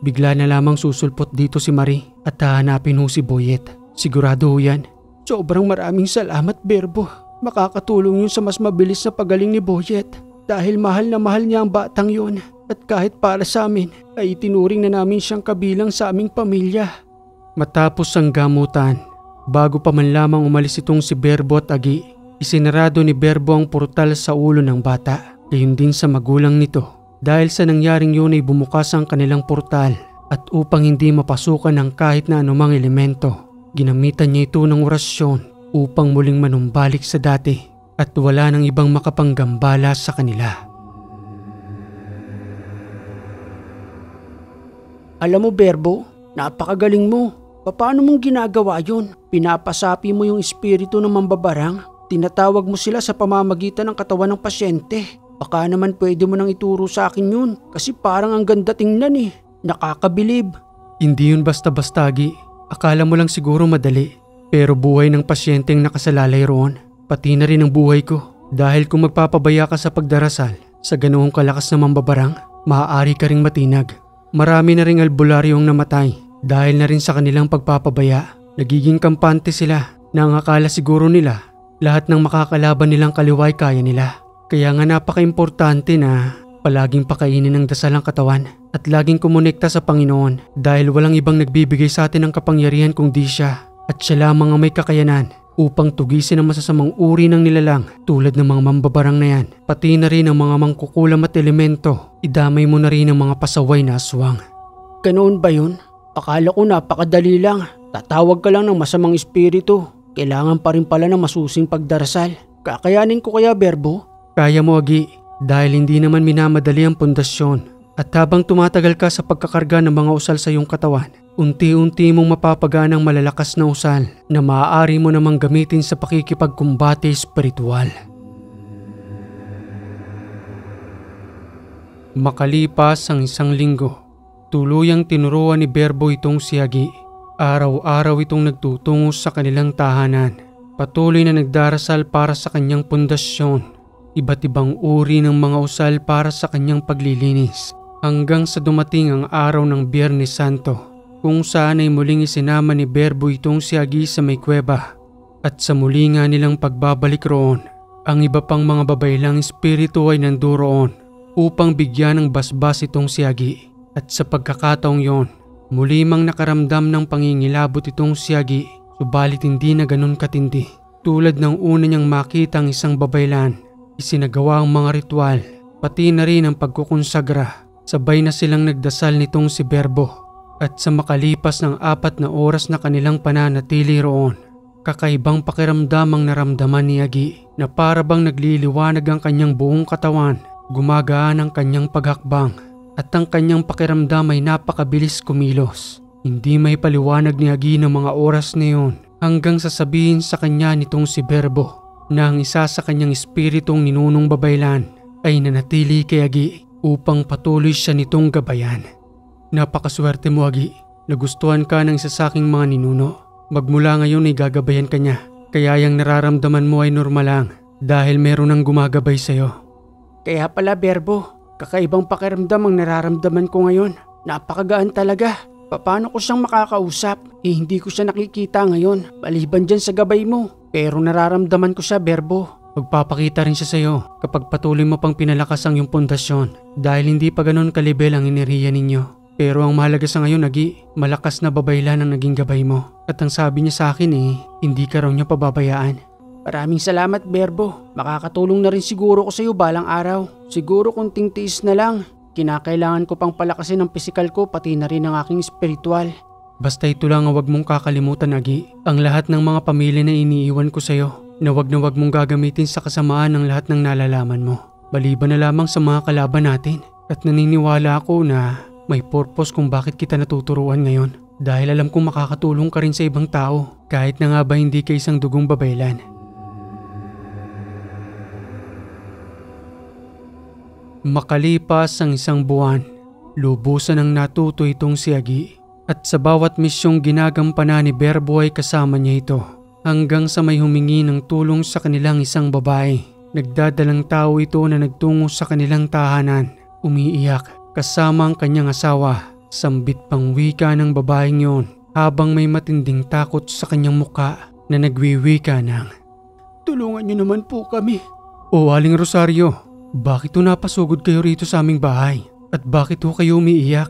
bigla na lamang susulpot dito si Marie at hahanapin ho si Boyet. Sigurado ho yan. Sobrang maraming salamat, Berbo. Makakatulong yun sa mas mabilis na pagaling ni Boyet. Dahil mahal na mahal niya ang batang yun. At kahit para sa amin ay itinuring na namin siyang kabilang sa aming pamilya. Matapos ang gamutan, bago pa man lamang umalis itong si Berbo at Agi, isinarado ni Berbo ang portal sa ulo ng bata. Gayon din sa magulang nito. Dahil sa nangyaring yun ay bumukas ang kanilang portal at upang hindi mapasukan ng kahit na anumang elemento, ginamitan niya ito ng orasyon upang muling manumbalik sa dati at wala nang ibang makapanggambala sa kanila. Alam mo, Berbo, napakagaling mo. Paano mong ginagawa yun? Pinapasapi mo yung espiritu ng mambabarang? Tinatawag mo sila sa pamamagitan ng katawan ng pasyente? Baka naman pwede mo nang ituro sa akin yun kasi parang ang ganda tingnan eh. Nakakabilib. Hindi yun basta-basta, Agi. Akala mo lang siguro madali. Pero buhay ng pasyenteng nakasalalay roon. Pati na rin ang buhay ko. Dahil kung magpapabaya ka sa pagdarasal sa ganoong kalakas na mambabarang, maaari ka ring matinag. Marami na ring albularyong namatay dahil na rin sa kanilang pagpapabaya. Nagiging kampante sila na ang akala siguro nila lahat ng makakalaban nilang kaliway kaya nila. Kaya nga napaka-importante na Palaging pakainin ng dasal ang katawan at laging kumonekta sa Panginoon dahil walang ibang nagbibigay sa atin ng kapangyarihan kundi siya at siya lamang ang may kakayanan upang tugisin ang masasamang uri ng nilalang tulad ng mga mambabarang na yan. Pati na rin ang mga mangkukulam at elemento, idamay mo na rin ang mga pasaway na aswang. Ganoon ba yun? Akala ko napakadali lang. Tatawag ka lang ng masamang espiritu. Kailangan pa rin pala ng masusing pagdarasal. Kakayanin ko kaya, Berbo? Kaya mo, Agi, dahil hindi naman minamadali ang pundasyon. At habang tumatagal ka sa pagkakarga ng mga usal sa iyong katawan, unti-unti mong mapapaganang malalakas na usal na maaari mo namang gamitin sa pakikipagkumbate espiritual. Makalipas ang 1 linggo, tuluyang tinuruan ni Berbo itong si Agi. Araw-araw itong nagtutungo sa kanilang tahanan. Patuloy na nagdarasal para sa kanyang pundasyon. Iba't ibang uri ng mga usal para sa kanyang paglilinis. Hanggang sa dumating ang araw ng Biyernes Santo, kung saan ay muling isinama ni Berbo itong si Agi sa may kuweba. At sa muli nga nilang pagbabalik roon, ang iba pang mga babaylang espiritu ay nanduroon upang bigyan ng basbas itong si Agi. At sa pagkakataong yon, muli mang nakaramdam ng pangingilabot itong si Agi, subalit hindi na ganun katindi. Tulad ng una niyang makita ang isang babaylan, isinagawa ang mga ritual, pati na rin ang pagkukonsagra. Sabay na silang nagdasal nitong si Berbo. At sa makalipas ng 4 na oras na kanilang pananatili roon, kakaibang pakiramdam ang naramdaman ni Agi na para bang nagliliwanag ang kanyang buong katawan, gumagaan ang kanyang paghakbang at ang kanyang pakiramdam ay napakabilis kumilos. Hindi may paliwanag ni Agi ng mga oras na yun hanggang sasabihin sa kanya nitong si Berbo na ang isa sa kanyang espiritong ninunong babaylan ay nanatili kay Agi upang patuloy siya nitong gabayan. Napakaswerte mo, Agi. Nagustuhan ka ng isa sa aking mga ninuno. Magmula ngayon ay gagabayan ka niya. Kaya yung nararamdaman mo ay normal lang dahil meron ng gumagabay sa'yo. Kaya pala, Berbo, kakaibang pakiramdam ang nararamdaman ko ngayon. Napakagaan talaga. Paano ko siyang makakausap? Hindi ko siya nakikita ngayon, maliban dyan sa gabay mo. Pero nararamdaman ko siya, Berbo. Magpapakita rin siya sa'yo kapag patuloy mo pang pinalakas ang iyong pundasyon dahil hindi pa ganun kalibel ang enerhiya ninyo. Pero ang mahalaga sa ngayon, Agi, malakas na babaylan ang naging gabay mo. At ang sabi niya sa akin hindi ka raw niya pababayaan. Maraming salamat, Berbo. Makakatulong na rin siguro ko sa iyo balang araw. Siguro kunting tiis na lang. Kinakailangan ko pang palakasin ang pisikal ko pati na rin ang aking espiritual. Basta ito lang ang wag mong kakalimutan, Agi. Ang lahat ng mga pamilya na iniiwan ko sa iyo na wag mong gagamitin sa kasamaan ng lahat ng nalalaman mo. Maliban na lamang sa mga kalaban natin. At naniniwala ako na may purpose kung bakit kita natuturuan ngayon. Dahil alam kong makakatulong ka rin sa ibang tao kahit na nga ba hindi ka isang dugong babaylan. Makalipas ang 1 buwan, lubusan ang natuto itong si Agi. At sa bawat misyong ginagampanan ni Berbo ay kasama niya ito. Hanggang sa may humingi ng tulong sa kanilang isang babae. Nagdadalang tao ito na nagtungo sa kanilang tahanan. Umiiyak kasama ang kanyang asawa. Sambit pang wika ng babaeng yon habang may matinding takot sa kanyang muka na nagwiwika ng, "Tulungan niyo naman po kami." "O Aling Rosario, bakit ho napasugod kayo rito sa aming bahay? At bakit ho kayo umiiyak?"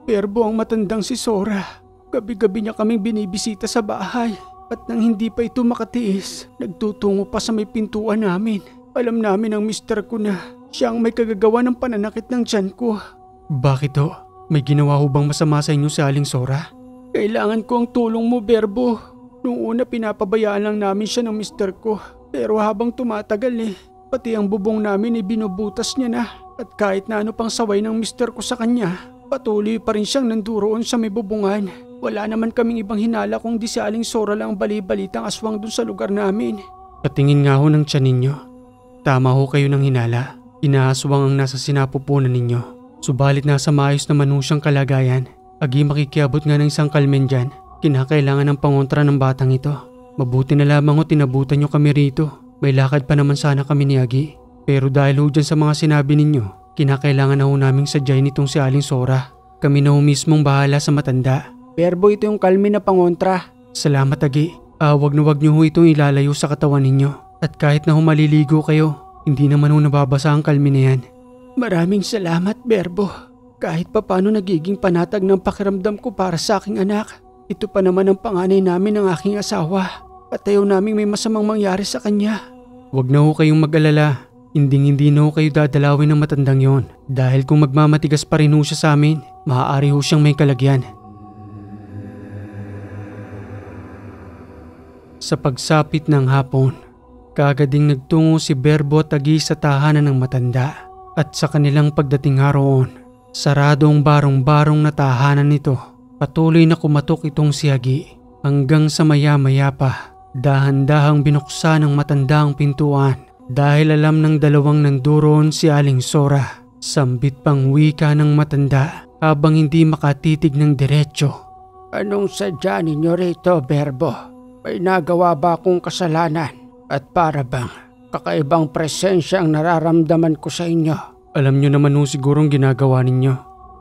"Berbo ang matandang si Sora. Gabi-gabi niya kaming binibisita sa bahay. At nang hindi pa ito makatiis, nagtutungo pa sa may pintuan namin. Alam namin ang mister ko na siya ang may kagagawa ng pananakit ng tiyan ko." "Bakit ho? May ginawa ho bang masama sa inyo si Aling Sora?" "Kailangan ko ang tulong mo, Berbo. Noong una pinapabayaan lang namin siya ng mister ko. Pero habang tumatagal pati ang bubong namin binubutas niya na. At kahit na ano pang saway ng mister ko sa kanya, patuloy pa rin siyang nanduroon sa may bubungan. Wala naman kaming ibang hinala kung di si Aling Sora lang ang bali-balitang aswang dun sa lugar namin." "Patingin nga ho ng tiyan ninyo. Tama ho kayo ng hinala. Inaaswang ang nasa sinapupunan ninyo. Subalit nasa maayos naman ho siyang kalagayan. Agi, makikiabot nga ng isang kalmen dyan. Kinakailangan ng pangontra ng batang ito. Mabuti na lamang ho tinabutan nyo kami rito. May lakad pa naman sana kami ni Agi. Pero dahil ho dyan sa mga sinabi ninyo, kinakailangan na ho naming sadyain itong si Aling Sora. Kami na ho mismong bahala sa matanda." "Berbo, ito yung kalme na pangontra." "Salamat, Agi. Wag nyo ho itong ilalayo sa katawan ninyo. At kahit na ho maliligo kayo, hindi naman ho nababasa ang kalme na yan." Maraming salamat, Berbo. Kahit papano nagiging panatag ng pakiramdam ko para sa aking anak. Ito pa naman ang panganay namin ng aking asawa. At ayaw naming may masamang mangyari sa kanya. Huwag na ho kayong mag-alala. Hindi na ho kayo dadalawin ng matandang yon. Dahil kung magmamatigas pa rin ho siya sa amin, maaari ho siyang may kalagyan. Sa pagsapit ng hapon, kagading nagtungo si Berbo at Agi sa tahanan ng matanda. At sa kanilang pagdating haroon, saradong barong-barong na tahanan nito. Patuloy na kumatok itong si Agi hanggang sa maya-maya pa. Dahan-dahang binuksan ng matanda ang pintuan dahil alam ng dalawang nanduroon si Aling Sora. Sambit pang wika ng matanda habang hindi makatitig ng diretsyo. Anong sadya ninyo rito, Berbo? May nagawa ba akong kasalanan? At para bang kakaibang presensya ang nararamdaman ko sa inyo? Alam nyo naman ho sigurong ginagawa ninyo.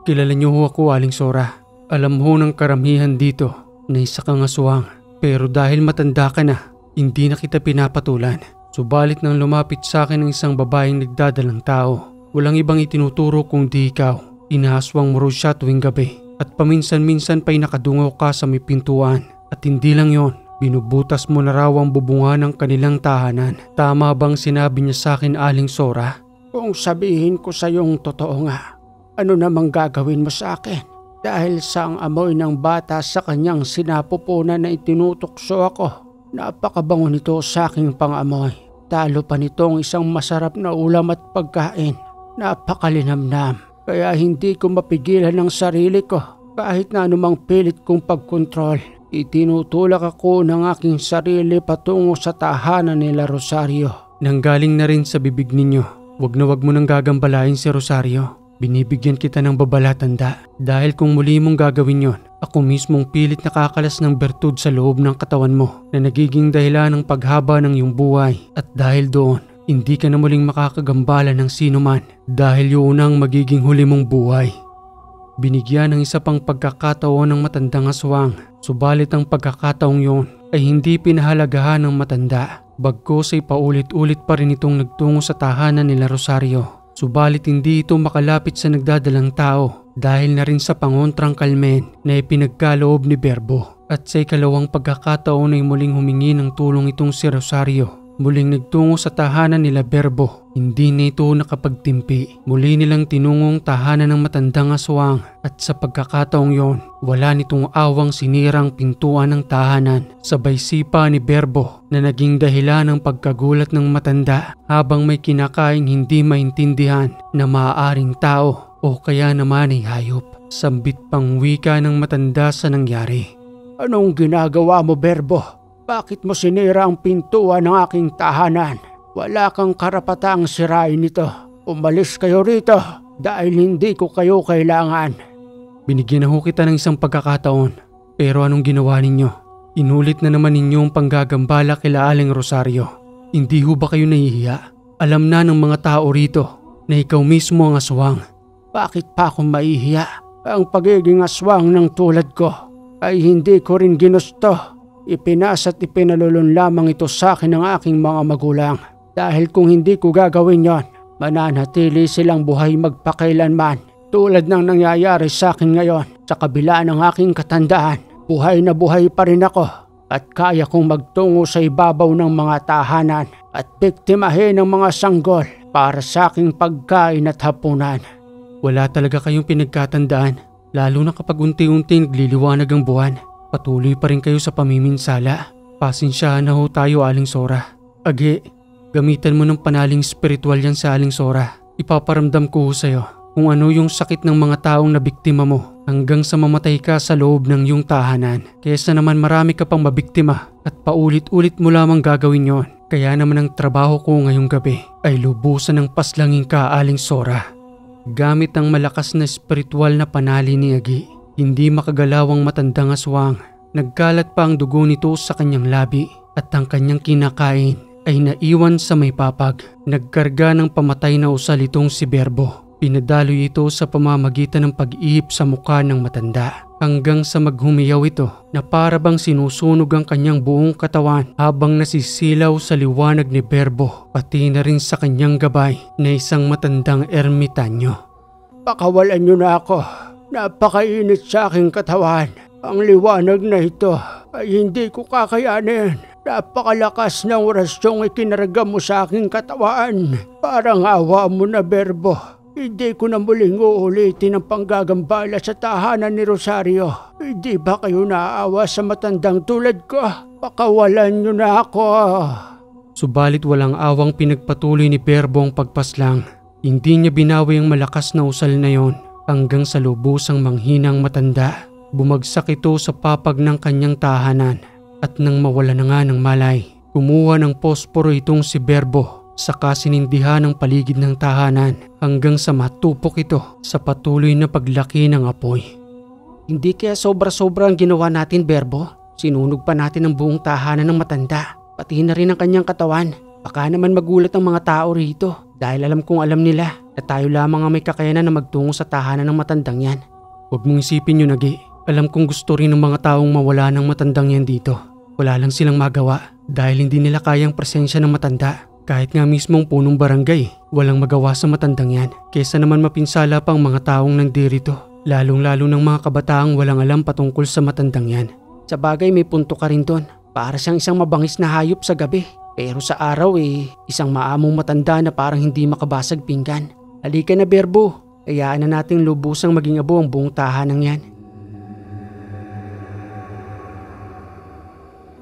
Kilala nyo ho ako, Aling Sora. Alam ho ng karamihan dito na isa kang aswang. Pero dahil matanda ka na, hindi na kita pinapatulan. Subalit nang lumapit sa akin ng isang babaeng nagdadalang tao, walang ibang itinuturo kung di ikaw. Inaaswang mo raw siya tuwing gabi. At paminsan-minsan pa'y nakadungaw ka sa may pintuan. At hindi lang yon, binubutas mo na raw ang bubunga ng kanilang tahanan. Tama bang sinabi niya sa akin, Aling Sora? Kung sabihin ko sa iyong totoo nga, ano namang gagawin mo sa akin? Dahil sa ang amoy ng bata sa kanyang sinapupunan na itinutokso ako. Napakabango nito sa aking pangamoy. Talo pa nitong isang masarap na ulam at pagkain. Napakalinamnam. Kaya hindi ko mapigilan ang sarili ko. Kahit na anumang pilit kong pagkontrol. Itinutulak ako ng aking sarili patungo sa tahanan nila Rosario. Nanggaling na rin sa bibig ninyo. Wag na wag mo nang gagambalain si Rosario. Binibigyan kita ng babalatanda dahil kung muli mong gagawin yon, ako mismong pilit nakakalas ng bertud sa loob ng katawan mo na nagiging dahilan ng paghaba ng iyong buhay. At dahil doon, hindi ka na muling makakagambala ng sino man dahil yun ang magiging huli mong buhay. Binigyan ng isa pang pagkakataon ng matandang aswang, subalit ang pagkakataong yon ay hindi pinahalagahan ng matanda. Bagkus ay paulit-ulit pa rin itong nagtungo sa tahanan nila Rosario. Subalit hindi ito makalapit sa nagdadalang tao dahil na rin sa pangontrang kalmen na ipinagkaloob ni Berbo. At sa ikalawang pagkakataon ay muling humingi ng tulong itong si Rosario. Muling nagtungo sa tahanan nila Berbo. Hindi na ito nakapagtimpi. Muli nilang tinungong tahanan ng matandang aswang at sa pagkakataong yon, wala nitong awang sinirang pintuan ng tahanan. Sabay sipa ni Berbo na naging dahilan ng pagkagulat ng matanda habang may kinakaing hindi maintindihan na maaaring tao o kaya naman ay hayop. Sambit pang wika ng matanda sa nangyari. Anong ginagawa mo, Berbo? Bakit mo sinira ang pintuan ng aking tahanan? Wala kang karapatang sirain ito. Umalis kayo rito dahil hindi ko kayo kailangan. Binigyan na ho kita ng isang pagkakataon. Pero anong ginawa ninyo? Inulit na naman ninyo ang panggagambala kila Aling Rosario. Hindi ho ba kayo nahihiya? Alam na ng mga tao rito na ikaw mismo ang aswang. Bakit pa akong mahihiya? Ang pagiging aswang ng tulad ko ay hindi ko rin ginusto. Ipinas at ipinalulun lamang ito sa akin ng aking mga magulang. Dahil kung hindi ko gagawin yon, mananatili silang buhay magpakailanman. Tulad ng nangyayari sa akin ngayon, sa kabila ng aking katandaan, buhay na buhay pa rin ako. At kaya kong magtungo sa ibabaw ng mga tahanan at biktimahin ng mga sanggol para sa aking pagkain at hapunan. Wala talaga kayong pinagkatandaan, lalo na kapag unti-unti nagliliwanag ang buwan. Patuloy pa rin kayo sa pamiminsala. Pasensyahan na ho tayo, Aling Sora. Agi, gamitan mo ng panaling spiritual yan sa Aling Sora. Ipaparamdam ko ho sa'yo kung ano yung sakit ng mga taong nabiktima mo hanggang sa mamatay ka sa loob ng iyong tahanan. Kesa naman marami ka pang mabiktima at paulit-ulit mo lamang gagawin yon. Kaya naman ang trabaho ko ngayong gabi ay lubusan ng paslangin ka, Aling Sora. Gamit ang malakas na spiritual na panali ni Agi, hindi makagalawang matandang aswang. Nagkalat pa ang dugo nito sa kanyang labi at ang kanyang kinakain ay naiwan sa may papag. Nagkarga ng pamatay na usal itong si Berbo. Pinadaloy ito sa pamamagitan ng pag-ihip sa mukha ng matanda. hanggang sa maghumiyaw ito na para bang sinusunog ang kanyang buong katawan habang nasisilaw sa liwanag ni Berbo, pati na rin sa kanyang gabay na isang matandang ermitanyo. Pakawalan niyo na ako. Napakainit sa aking katawan. Ang liwanag na ito ay hindi ko kakayanin. Napakalakas ng orasyong ikinarga mo sa aking katawan. Parang awa mo na, Berbo. Hindi ko na muling uulitin ang panggagambala sa tahanan ni Rosario. Hindi ba kayo naaawa sa matandang tulad ko? Pakawalan niyo na ako. Subalit walang awang pinagpatuloy ni Berbo ang pagpaslang. Hindi niya binawi ang malakas na usal na yon hanggang sa lubusang manghinang matanda. Bumagsak ito sa papag ng kanyang tahanan at nang mawala na nga ng malay, kumuha ng posporo itong si Berbo saka sinindihan ang paligid ng tahanan hanggang sa matupok ito sa patuloy na paglaki ng apoy. Hindi kaya sobra-sobra ang ginawa natin, Berbo? Sinunog pa natin ang buong tahanan ng matanda, pati na rin ang kanyang katawan. Baka naman magulat ang mga tao rito dahil alam nila na tayo lamang ang may kakayanan na magtungo sa tahanan ng matandang yan. Huwag mong isipin yun, Agi. Alam kong gusto rin ng mga taong mawala ng matandang yan dito. Wala lang silang magawa dahil hindi nila kayang presensya ng matanda. Kahit nga mismong punong barangay, walang magawa sa matandang yan. Kesa naman mapinsala pang mga taong nandirito, lalong-lalo ng mga kabataang walang alam patungkol sa matandang yan. Sa bagay may punto ka rin doon. Para siyang isang mabangis na hayop sa gabi. Pero sa araw isang maamong matanda na parang hindi makabasag pinggan. Halika na, Berbo. Hayaan na nating lubusang maging abo ang buong tahanan yan.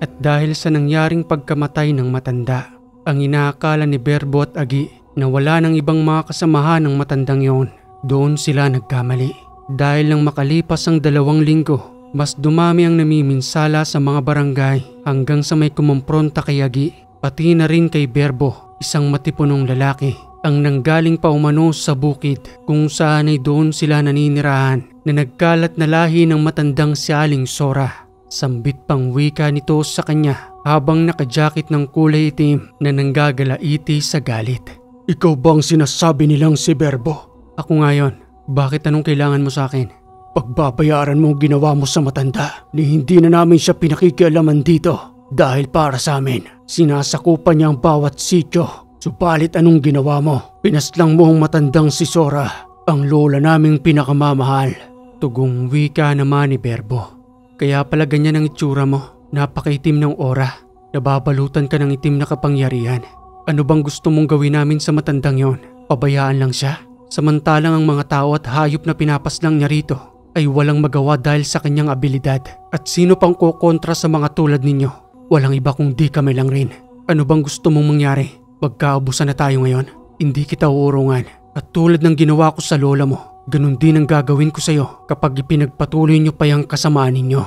At dahil sa nangyaring pagkamatay ng matanda, ang inaakala ni Berbo at Agi na wala ng ibang mga kasamahan ng matandang yon, doon sila nagkamali. Dahil nang makalipas ang 2 linggo, mas dumami ang namiminsala sa mga barangay hanggang sa may kumompronta kay Agi, pati na rin kay Berbo, isang matipunong lalaki, ang nanggaling pa umano sa bukid kung saan ay doon sila naninirahan na nagkalat na lahi ng matandang si Aling Sora. Sambit pang wika nito sa kanya habang nakajakit ng kulay itim na nanggagalaiti sa galit. Ikaw bang sinasabi nilang si Berbo? Ako nga yon. Bakit anong kailangan mo sa akin? Pagbabayaran mo ang ginawa mo sa matanda ni hindi na namin siya pinakikialaman dito. Dahil para sa amin, sinasakupan niya ang bawat sityo. Subalit anong ginawa mo? Pinaslang mo ang matandang si Sora, ang lola naming pinakamamahal. Tugong wika naman ni Berbo. Kaya pala ganyan ang itsura mo, napakaitim ng aura. Nababalutan ka ng itim na kapangyarihan. Ano bang gusto mong gawin namin sa matandang yon? Pabayaan lang siya? Samantalang ang mga tao at hayop na pinapaslang niya rito ay walang magawa dahil sa kanyang abilidad. At sino pang kukontra sa mga tulad ninyo? Walang iba kung di kami lang rin. Ano bang gusto mong mangyari? Magkaubusan na tayo ngayon. Hindi kita uurungan. At tulad ng ginawa ko sa lola mo, ganun din ang gagawin ko sa iyo kapag ipinagpatuloy niyo pa yung kasamaan ninyo.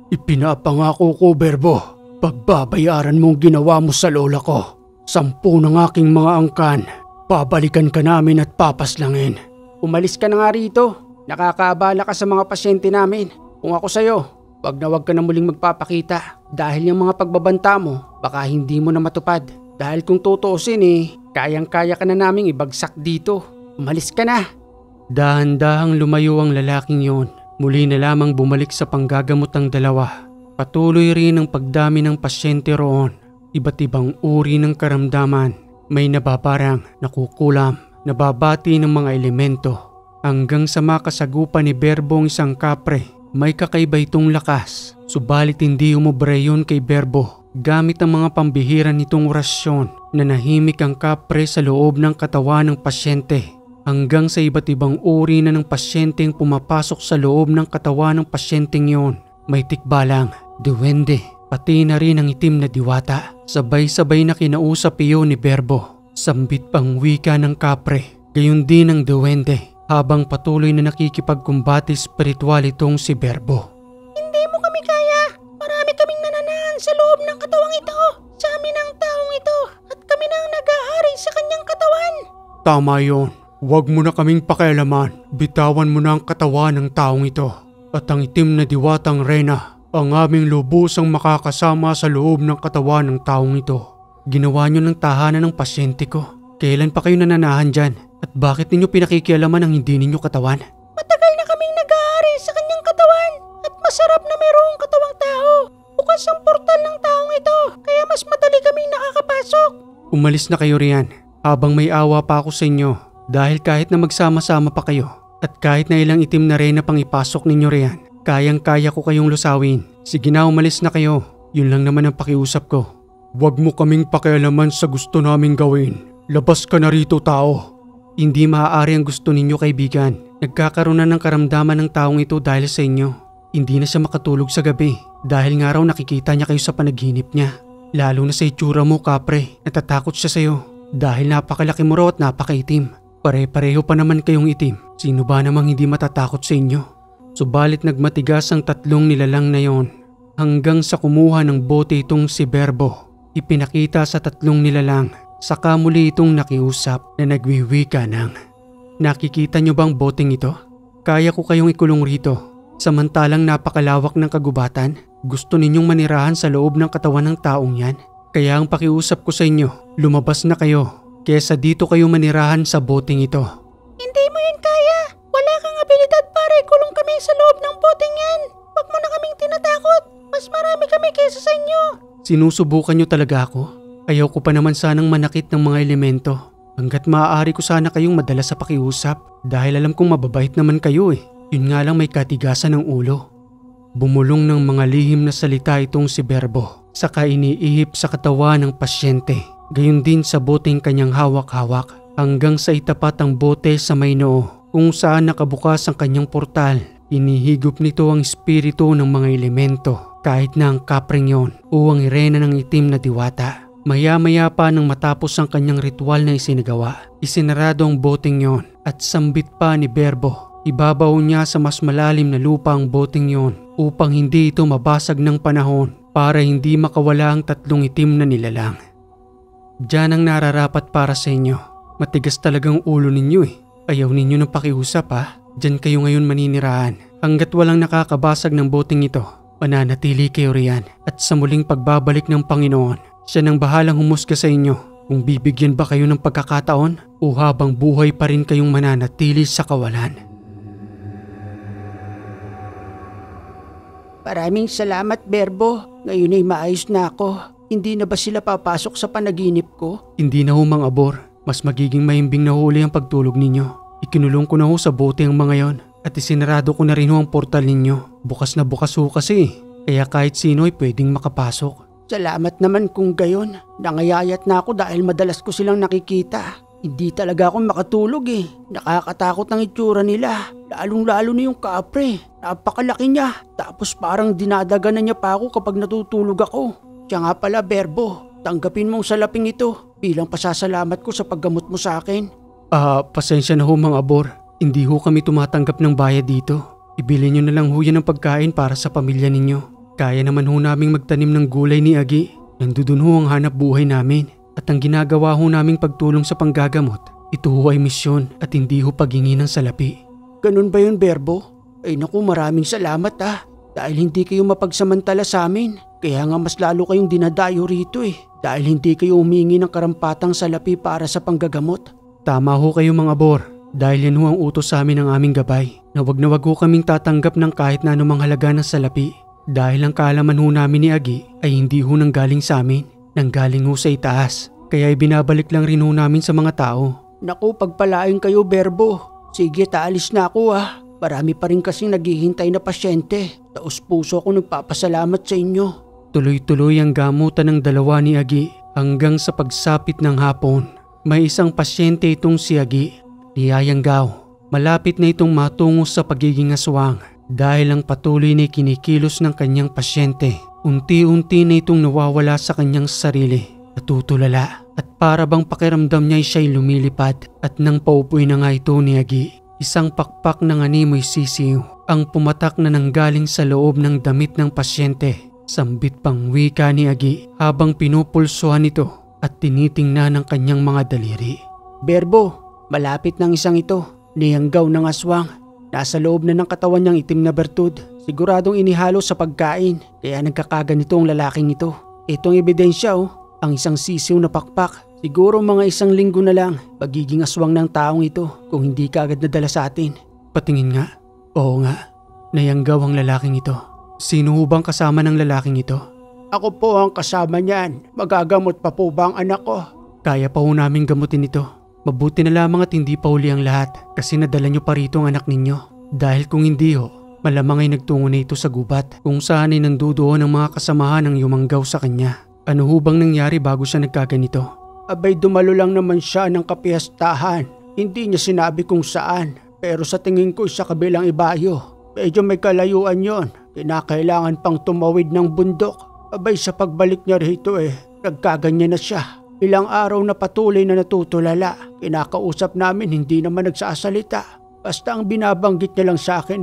Ipinapangako ko, Berbo, pagbabayaran mo ang ginawa mo sa lola ko. 10 ng aking mga angkan, babalikan ka namin at papaslangin. Umalis ka na nga rito. Nakakaabala ka sa mga pasyente namin. Kung ako sa'yo, wag ka na muling magpapakita. Dahil yung mga pagbabanta mo, baka hindi mo na matupad. Dahil kung tutuusin kayang-kaya ka na naming ibagsak dito. Umalis ka na. Dahan-dahang lumayo ang lalaking yon. Muli na lamang bumalik sa panggagamot ang dalawa. Patuloy rin ang pagdami ng pasyente roon. Iba't ibang uri ng karamdaman. May nababarang, nakukulam, nababati ng mga elemento. Hanggang sa makasagupan ni Berbo ang isang kapre. May kakaiba itong lakas. Subalit hindi umubra yun kay Berbo. Gamit ang mga pambihiran nitong orasyon, nanahimik ang kapre sa loob ng katawan ng pasyente. Hanggang sa iba't ibang uri na ng pasyenteng pumapasok sa loob ng katawan ng pasyenteng yon. May tikbalang, duwende, pati na rin ang itim na diwata. Sabay-sabay na kinausap iyon ni Berbo. Sambit pang wika ng kapre, gayon din ang duwende, habang patuloy na nakikipagkumbate spiritual itong si Berbo. Hindi mo kami kaya. Marami kaming nananahan sa loob ng katawang ito. Sa amin ang taong ito at kami na ang nag-ahari sa kanyang katawan. Tama yon. Huwag mo na kaming pakialaman. Bitawan mo na ang katawan ng taong ito. At ang itim na diwatang reyna, ang aming lubusang makakasama sa loob ng katawan ng taong ito. Ginawa niyo ng tahanan ng pasyente ko. Kailan pa kayo nananahan dyan? At bakit ninyo pinakikialaman ang hindi ninyo katawan? Matagal na kaming nag-ahari sa kanyang katawan. masarap na mayroong katawang tao. Bukas ang portal ng taong ito, kaya mas madali kaming nakakapasok. Umalis na kayo riyan habang may awa pa ako sa inyo dahil kahit na magsama-sama pa kayo at kahit na ilang itim na reyna pang ipasok ninyo riyan, kayang-kaya ko kayong lusawin. Sige na, umalis na kayo. Yun lang naman ang pakiusap ko. Huwag mo kaming pakialaman sa gusto naming gawin. Labas ka na rito, tao. Hindi maaari ang gusto ninyo, kaibigan. Nagkakaroon na ng karamdaman ng taong ito dahil sa inyo. Hindi na siya makatulog sa gabi dahil nga raw nakikita niya kayo sa panaginip niya. Lalo na sa itsura mo, kapre. Natatakot siya sa'yo dahil napakalaki mo raw at napakaitim. Pare-pareho pa naman kayong itim. Sino ba namang hindi matatakot sa inyo? Subalit nagmatigas ang tatlong nilalang na yon hanggang sa kumuha ng bote itong si Berbo. Ipinakita sa tatlong nilalang. Saka muli itong nakiusap na nagwiwika ng, nakikita niyo bang boteng ito? Kaya ko kayong ikulong rito. Samantalang napakalawak ng kagubatan, gusto ninyong manirahan sa loob ng katawan ng taong yan. Kaya ang pakiusap ko sa inyo, lumabas na kayo kesa dito kayo manirahan sa boteng ito. Hindi mo yun kaya. Wala kang abilidad para ikulong kami sa loob ng boteng yan. Huwag mo na kaming tinatakot. Mas marami kami kesa sa inyo. Sinusubukan niyo talaga ako? Ayaw ko pa naman sanang manakit ng mga elemento. Hanggat maaari ko sana kayong madala sa pakiusap dahil alam kong mababait naman kayo eh. Yun nga lang may katigasan ng ulo. Bumulong ng mga lihim na salita itong si Berbo. Saka iniihip sa katawan ng pasyente. Gayon din sa boteng kanyang hawak-hawak hanggang sa itapat ang bote sa may noo kung saan nakabukas ang kanyang portal. Inihigop nito ang espiritu ng mga elemento kahit na ang kapring yon o ang irena ng itim na diwata. Maya-maya pa nang matapos ang kanyang ritual na isinagawa, isinarado ang boteng yon at sambit pa ni Berbo. Ibabaw niya sa mas malalim na lupa ang boteng yon upang hindi ito mabasag ng panahon para hindi makawala ang tatlong itim na nilalang. Diyan ang nararapat para sa inyo. Matigas talagang ulo ninyo eh. Ayaw ninyo ng pakiusap ha. Diyan kayo ngayon maninirahan. Hanggat walang nakakabasag ng boteng ito, mananatili kayo riyan at sa muling pagbabalik ng Panginoon, siya nang bahalang humusga sa inyo kung bibigyan ba kayo ng pagkakataon o habang buhay pa rin kayong mananatili sa kawalan. Maraming salamat, Berbo. Ngayon ay maayos na ako. Hindi na ba sila papasok sa panaginip ko? Hindi na ho, Mang Abor. Mas magiging mahimbing na huli ang pagtulog ninyo. Ikinulong ko na ho sa bote ang mga yon at isinarado ko na rin ho ang portal ninyo. Bukas na bukas ho kasi. Kaya kahit sino ay pwedeng makapasok. Salamat naman kung gayon. Nangayayat na ako dahil madalas ko silang nakikita. Hindi talaga ako makatulog eh. Nakakatakot ang itsura nila. Lalong-lalo na yung kapre. Napakalaki niya. Tapos parang dinadaganan niya pa ako kapag natutulog ako. Siya nga pala, Berbo. Tanggapin mong salaping ito bilang pasasalamat ko sa paggamot mo sa akin. Pasensya na ho, Mang Abor. Hindi ho kami tumatanggap ng bayad dito. Ibili nyo na lang ho yan ng pagkain para sa pamilya ninyo. Kaya naman ho naming magtanim ng gulay ni Agi. Nandudun ho ang hanap buhay namin. At ang ginagawa ho naming pagtulong sa panggagamot, ito ho ay misyon at hindi ho paghingi ng salapi. Ganun ba yun, Berbo? Ay naku, maraming salamat dahil hindi kayo mapagsamantala sa amin. Kaya nga mas lalo kayong dinadayo rito eh. Dahil hindi kayo humingi ng karampatang salapi para sa panggagamot. Tama ho kayo, Mang Abor. Dahil yan ho ang utos sa amin ng aming gabay. Na wag ho kaming tatanggap ng kahit na anumang halaga ng salapi. Dahil ang kaalaman ho namin ni Agi ay hindi ho nanggaling sa amin, nanggaling ho sa itaas. Kaya ibinabalik lang rin ho namin sa mga tao. Naku, pagpalain kayo, Berbo. Sige, taalis na ako Marami pa rin kasing naghihintay na pasyente. Taos puso ako nagpapasalamat sa inyo. Tuloy-tuloy ang gamutan ng dalawa ni Agi hanggang sa pagsapit ng hapon. May isang pasyente itong si Agi, niyayanggaw. Malapit na itong matungo sa pagiging aswang. Dahil ang patuloy na kinikilos ng kanyang pasyente, unti-unti na itong nawawala sa kanyang sarili, natutulala at para bang pakiramdam niya siya'y lumilipad at nang paupuin na nga ito ni Agi, isang pakpak ng animoy sisiw ang pumatak na nanggaling sa loob ng damit ng pasyente. Sambit pang wika ni Agi habang pinupulsuhan ito at tinitingnan ng kanyang mga daliri. Berbo, malapit ng isang ito, niyanggaw ng aswang. Nasa loob na ng katawan niyang itim na bertud. Siguradong inihalo sa pagkain, kaya nagkakaganito ang lalaking ito. Itong ebidensya ang isang sisiw na pakpak. Siguro mga 1 linggo na lang, pagiging aswang ng taong ito kung hindi ka agad nadala sa atin. Patingin nga. Oo nga, nayanggaw ang lalaking ito. Sino ho bang kasama ng lalaking ito? Ako po ang kasama niyan. Magagamot pa po ba ang anak ko? Kaya pa ho namin gamutin ito. Mabuti na lamang at hindi pa huli ang lahat kasi nadala nyo pa rito ang anak ninyo. Dahil kung hindi ho, malamang ay nagtungo na ito sa gubat kung saan ay nandudoon ang mga kasamahan ng yumanggaw sa kanya. Ano ho bang nangyari bago siya nagkaganito? Abay dumalo lang naman siya ng kapiyastahan. Hindi niya sinabi kung saan. Pero sa tingin ko sa kabilang ibayo. Medyo may kalayuan yon. Kinakailangan pang tumawid ng bundok. Abay sa pagbalik niya rito nagkaganyan na siya. Ilang araw na patuloy na natutulala. Kinakausap namin hindi naman nagsasalita. Basta ang binabanggit niya lang sa akin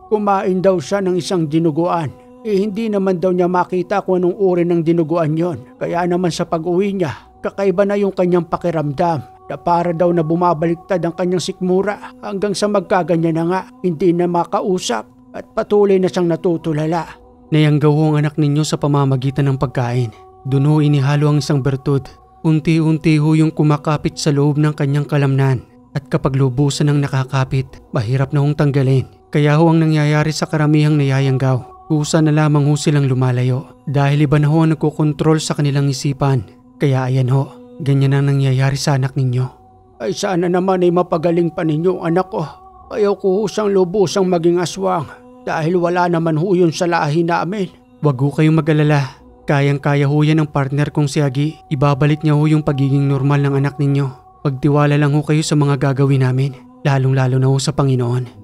kumain daw siya ng isang dinuguan. Hindi naman daw niya makita kung anong uri ng dinuguan yon. Kaya naman sa pag-uwi niya, kakaiba na yung kanyang pakiramdam. Na para daw na bumabaliktad ang kanyang sikmura hanggang sa magkaganyan na nga. Hindi na makausap at patuloy na siyang natutulala. Nayanggaw ho ang anak ninyo sa pamamagitan ng pagkain. Doon ho inihalo ang isang bertud. Unti-unti ho yung kumakapit sa loob ng kanyang kalamnan. At kapag lubusan ng nakakapit, mahirap na hong tanggalin. Kaya ho ang nangyayari sa karamihang nayayanggaw. Kusa na lamang ho silang lumalayo. Dahil iba na ho ang nagkokontrol sa kanilang isipan. Kaya ayan ho, ganyan ang nangyayari sa anak ninyo. Ay sana naman ay mapagaling pa ninyo ang anak ko. Ayaw ko ho siyang lubusang maging aswang. Dahil wala naman ho yun sa lahi namin. Wag ho kayong mag-alala. Kayang-kaya ho yan ng partner kong si Agi. Ibabalik niya ho yung pagiging normal ng anak ninyo. Pagtiwala lang ho kayo sa mga gagawin namin. Lalong-lalo na ho sa Panginoon.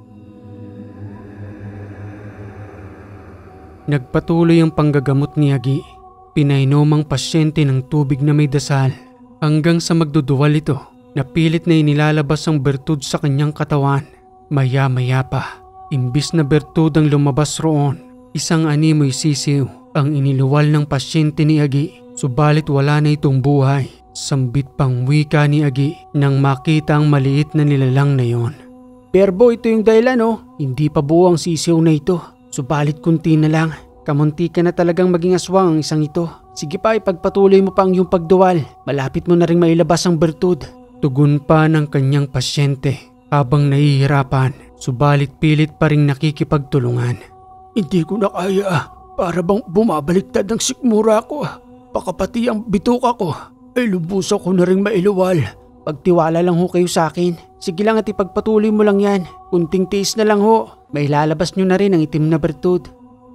Nagpatuloy ang panggagamot ni Agi. Pinainom ang pasyente ng tubig na may dasal. Hanggang sa magduduwal ito, napilit na inilalabas ang bertud sa kanyang katawan. Maya-maya pa, imbis na bertud ang lumabas roon, isang animoy sisiw ang iniluwal ng pasyente ni Agi. Subalit wala na itong buhay. Sambit pang wika ni Agi nang makita ang maliit na nilalang na yon. Berbo, ito yung dahilan Hindi pa buo ang sisiw na ito. Subalit kunti na lang. Kamunti ka na talagang maging aswang ang isang ito. Sige pa, ipagpatuloy mo pa ang iyong pagduwal. Malapit mo na rin mailabas ang bertud. Tugon pa ng kanyang pasyente habang nahihirapan. Subalit pilit pa rin nakikipagtulungan. Hindi ko na kaya. Para bang bumabaliktad ang sikmura ko. Baka pati ang bituka ko ay lubusan ko na rin mailuwal. Pagtiwala lang ho kayo sa akin. Sige lang at ipagpatuloy mo lang yan. Kunting tiis na lang ho. May lalabas nyo na rin ang itim na bertud.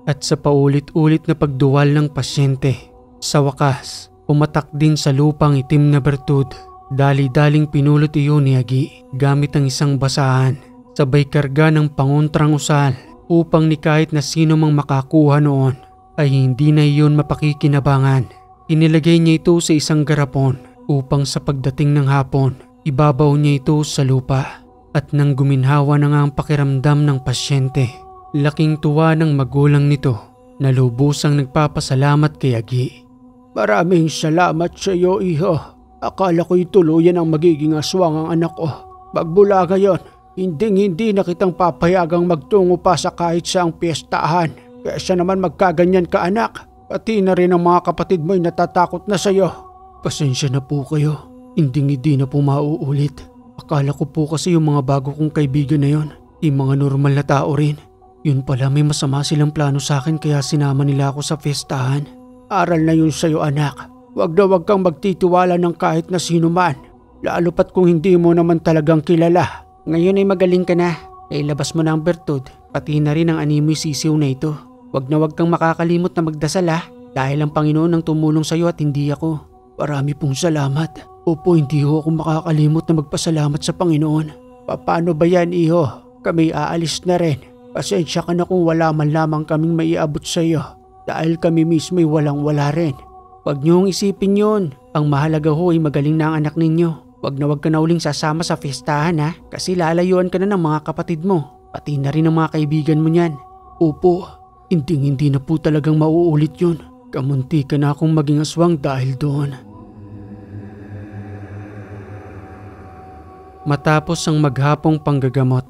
At sa paulit-ulit na pagduwal ng pasyente, sa wakas, pumatak din sa lupang itim na bertud. Dali-daling pinulot iyon ni Agi gamit ang isang basahan. Sabay karga ng pangontrang usal. Upang ni kahit na sino mang makakuha noon ay hindi na iyon mapakikinabangan. Inilagay niya ito sa isang garapon upang sa pagdating ng hapon, ibabaw niya ito sa lupa. At nang guminhawa na nga ang pakiramdam ng pasyente, laking tuwa ng magulang nito na lubusang nagpapasalamat kay Agi. Maraming salamat sa iyo, iho. Akala ko'y tuluyan ang magiging aswang ang anak ko. Magbula ngayon, hindi na kitang papayagang magtungo pa sa kahit saang piyestahan. Kaysa naman magkaganyan ka, anak. Pati na rin ang mga kapatid mo'y natatakot na sa'yo. Pasensya na po kayo. Hindi na po mauulit. Akala ko po kasi yung mga bago kong kaibigan na yon, yung mga normal na tao rin. Yun pala may masama silang plano sa akin kaya sinama nila ako sa piyestahan. Aral na yun sa'yo, anak. Wag kang magtitiwala ng kahit na sino man. Lalo pat kung hindi mo naman talagang kilala. Ngayon ay magaling ka na. Nailabas mo na ang bertud, pati na rin ang animoy sisiw na ito. Wag kang makakalimot na magdasal dahil ang Panginoon ang tumulong sa iyo at hindi ako. Marami pong salamat. Opo, hindi ho ako makakalimot na magpasalamat sa Panginoon. Paano ba yan, iho? Kami aalis na rin. Pasensya ka na kung wala man lamang kaming maiabot sa iyo. Dahil kami mismo'y walang-wala rin. Wag niyong isipin yun. Ang mahalaga ho ay magaling na ang anak ninyo. Wag ka na uling sasama sa fiestahan kasi lalayuan ka na ng mga kapatid mo. Pati na rin ang mga kaibigan mo niyan. Opo, hindi na po talagang mauulit yun. Kamunti ka na akong maging aswang dahil doon. Matapos ang maghapong panggagamot,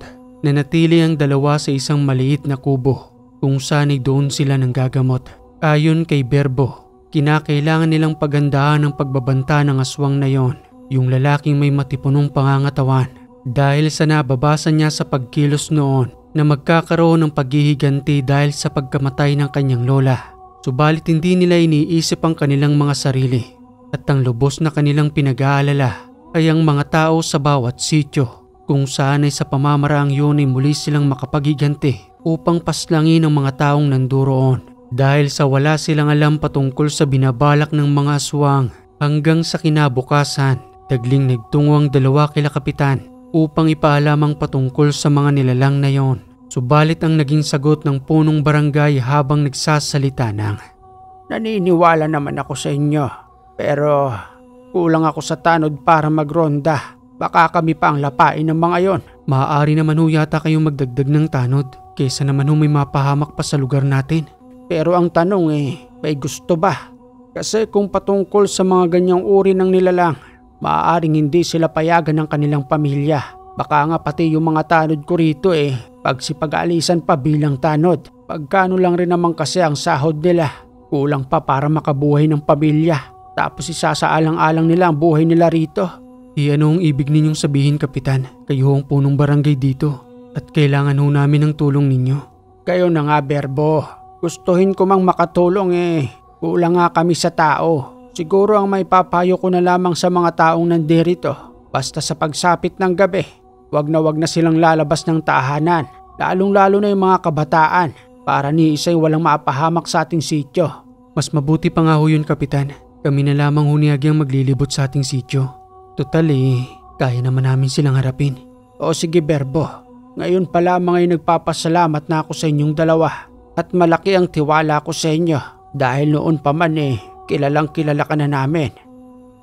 nanatili ang dalawa sa isang maliit na kubo kung saan ay doon sila nang gagamot. Ayon kay Berbo, kinakailangan nilang pagandahan ang pagbabanta ng aswang na yon. Yung lalaking may matipunong pangangatawan dahil sa nababasa niya sa pagkilos noon na magkakaroon ng paghihiganti dahil sa pagkamatay ng kanyang lola. Subalit hindi nila iniisip ang kanilang mga sarili at ang lubos na kanilang pinag-aalala ay ang mga tao sa bawat sityo kung saan ay sa pamamaraang yun ay muli silang makapaghiganti upang paslangin ang mga taong nanduroon dahil sa wala silang alam patungkol sa binabalak ng mga aswang. Hanggang sa kinabukasan, dagling nagtungo ang dalawa kila kapitan upang ipaalam ang patungkol sa mga nilalang na yon. Subalit ang naging sagot ng punong barangay habang nagsasalita ng, Naniniwala naman ako sa inyo, pero kulang ako sa tanod para magronda. Baka kami pa ang lapain ng mga yon. Maaari naman ho yata kayong magdagdag ng tanod kaysa naman ho may mapahamak pa sa lugar natin. Pero ang tanong may gusto ba? Kasi kung patungkol sa mga ganyang uri ng nilalang, maaaring hindi sila payagan ng kanilang pamilya. Baka nga pati yung mga tanod ko rito pagsipag-aalisan pa bilang tanod. Pagkano lang rin naman kasi ang sahod nila. Kulang pa para makabuhay ng pamilya. Tapos isasaalang-alang nila ang buhay nila rito. Anong ibig ninyong sabihin, Kapitan? Kayo ang punong barangay dito at kailangan ho namin ng tulong ninyo. Kayo na nga, Berbo. Gustuhin ko mang makatulong Kulang nga kami sa tao. Siguro ang may papayo ko na lamang sa mga taong nandirito. Basta sa pagsapit ng gabi, wag na silang lalabas ng tahanan. Lalong-lalo na yung mga kabataan para ni isa'y walang maapahamak sa ating sityo. Mas mabuti pa nga ho yun, Kapitan. Kami na lamang huniyagi ang maglilibot sa ating sityo. Total kaya naman namin silang harapin. O sige, Berbo. Ngayon pa lamang ay nagpapasalamat na ako sa inyong dalawa. At malaki ang tiwala ko sa inyo. Dahil noon pa man kilalang kilala ka na namin.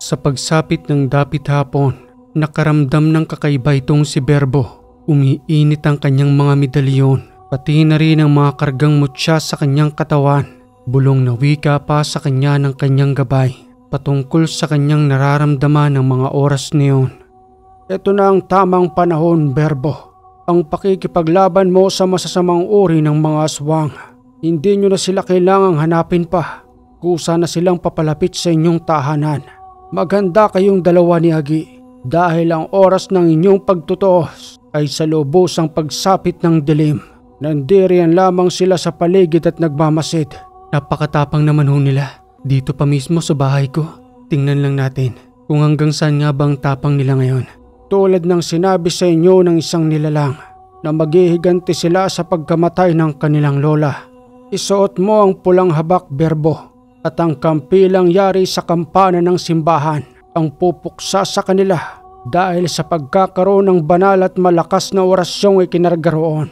Sa pagsapit ng dapit hapon, nakaramdam ng kakaiba itong si Berbo. Umiinit ang kanyang mga medalyon, pati na rin ang mga kargang mutya sa kanyang katawan. Bulong na wika pa sa kanya ng kanyang gabay, patungkol sa kanyang nararamdaman ng mga oras niyon. Ito na ang tamang panahon, Berbo. Ang pakikipaglaban mo sa masasamang uri ng mga aswang. Hindi nyo na sila kailangang hanapin pa. Kusa na silang papalapit sa inyong tahanan. Maghanda kayong dalawa ni Agi dahil ang oras ng inyong pagtutuos ay sa lubusang pagsapit ng dilim. Nandiriyan lamang sila sa paligid at nagmamasid. Napakatapang naman ho nila. Dito pa mismo sa bahay ko. Tingnan lang natin kung hanggang saan nga bang tapang nila ngayon. Tulad ng sinabi sa inyo ng isang nilalang na maghihiganti sila sa pagkamatay ng kanilang lola. Isuot mo ang pulang habak, Berbo, at ang kampilang yari sa kampana ng simbahan ang pupuksa sa kanila dahil sa pagkakaroon ng banal at malakas na orasyong ikinargaroon.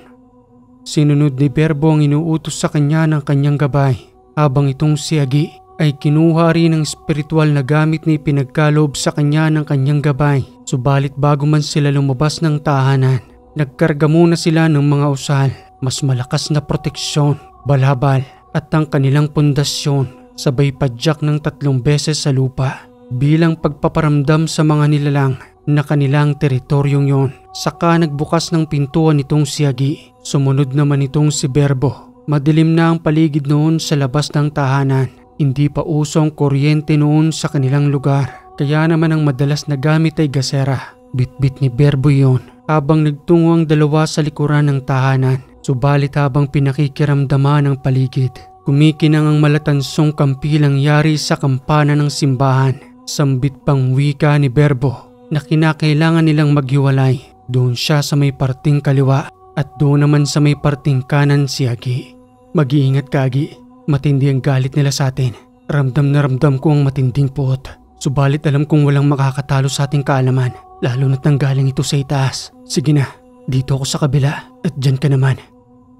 Sinunod ni Berbo ang inuutos sa kanya ng kanyang gabay habang itong si Agi ay kinuha rin ng espiritual na gamit na ipinagkaloob sa kanya ng kanyang gabay. Subalit bago man sila lumabas ng tahanan, nagkarga muna sila ng mga usal, mas malakas na proteksyon, balabal at ang kanilang pundasyon sabay padyak ng 3 beses sa lupa bilang pagpaparamdam sa mga nilalang na kanilang teritoryong yon. Saka nagbukas ng pintuan itong si Agi. Sumunod naman itong si Berbo. Madilim na ang paligid noon sa labas ng tahanan. Hindi pa uso ang kuryente noon sa kanilang lugar. Kaya naman ang madalas na gamit ay gasera. Bitbit ni Berbo yon habang nagtungo ang dalawa sa likuran ng tahanan. Subalit habang pinakikiramdaman ang paligid, kumikinang ang malatansong kampilang yari sa kampana ng simbahan. Sambit pang wika ni Berbo na kinakailangan nilang maghiwalay. Doon siya sa may parting kaliwa at doon naman sa may parting kanan si Agi. Mag-iingat ka, Agi. Matindi ang galit nila sa atin. Ramdam na ramdam ko ang matinding puot. Subalit alam kong walang makakatalo sa ating kaalaman, lalo na't nanggaling ito sa itaas. Sige na, dito ako sa kabila at dyan ka naman.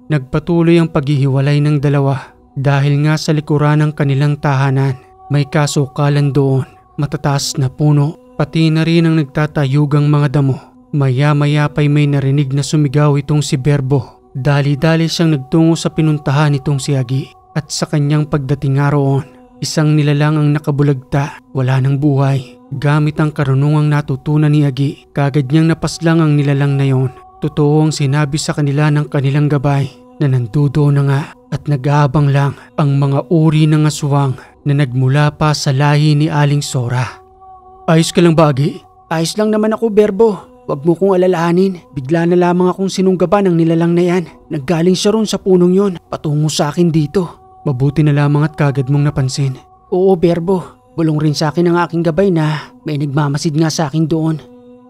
Nagpatuloy ang paghihiwalay ng dalawa dahil nga sa likuran ng kanilang tahanan. May kasukalan doon, matataas na puno, pati na rin ang nagtatayugang mga damo. Maya-maya pa'y may narinig na sumigaw itong si Berbo. Dali-dali siyang nagtungo sa pinuntahan itong si Agi at sa kanyang pagdating nga roon, isang nilalang ang nakabulagta, wala ng buhay. Gamit ang karunungang natutunan ni Agi, kagad niyang napaslang ang nilalang na yon. Totoo ang sinabi sa kanila ng kanilang gabay na nandudo na nga at nag-aabang lang ang mga uri ng aswang na nagmula pa sa lahi ni Aling Sora. Ayos ka lang ba, Agi? Ayos lang naman ako, Berbo. Huwag mo kong alalahanin. Bigla na lamang akong sinunggaban ng nilalang na yan. Naggaling siya ron sa punong yon, patungo sa akin dito. Mabuti na lamang at kagad mong napansin. Oo, Berbo. Bulong rin sa akin ang aking gabay na may nagmamasid nga sa akin doon.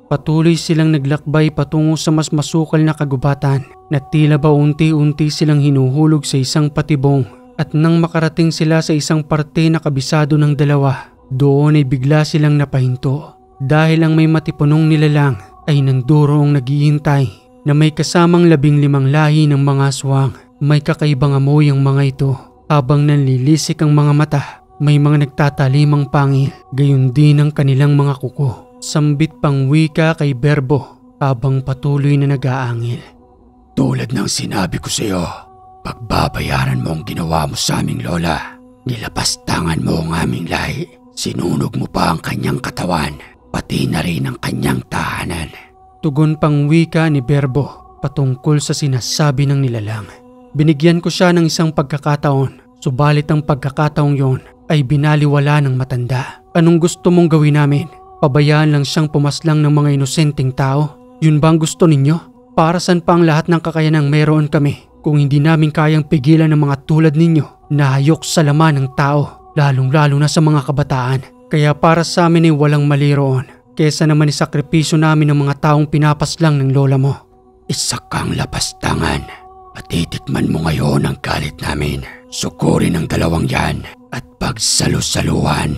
Patuloy silang naglakbay patungo sa mas masukal na kagubatan na tila ba unti-unti silang hinuhulog sa isang patibong. At nang makarating sila sa isang parte na kabisado ng dalawa, doon ay bigla silang napahinto. Dahil ang may matipunong nilalang ay nanduro ang naghihintay na may kasamang 15 lahi ng mga aswang. May kakaibang amoy ang mga ito. Habang nanlilisik ang mga mata, may mga nagtatalimang pangil, gayon din ang kanilang mga kuko. Sambit pang wika kay Berbo habang patuloy na nag-aangil. Tulad ng sinabi ko sa iyo, pagbabayaran mo ang ginawa mo sa aming lola. Nilapastangan mo ang aming lahi. Sinunog mo pa ang kanyang katawan, pati na rin ang kanyang tahanan. Tugon pang wika ni Berbo patungkol sa sinasabi ng nilalang. Binigyan ko siya ng isang pagkakataon, subalit ang pagkakataong yon ay binaliwala ng matanda. Anong gusto mong gawin namin? Pabayaan lang siyang pumaslang ng mga inosenteng tao? Yun ba ang gusto ninyo? Para saan pa ang lahat ng kakayanang meron kami kung hindi namin kayang pigilan ng mga tulad ninyo na hayok sa laman ng tao, lalong-lalo na sa mga kabataan? Kaya para sa amin ay walang mali roon, kesa naman isakripisyo namin ng mga taong pinapaslang ng lola mo. Isa kang lapastangan. Patitikman mo ngayon ang galit namin. Sukurin ang dalawang yan at pagsalusaluhan.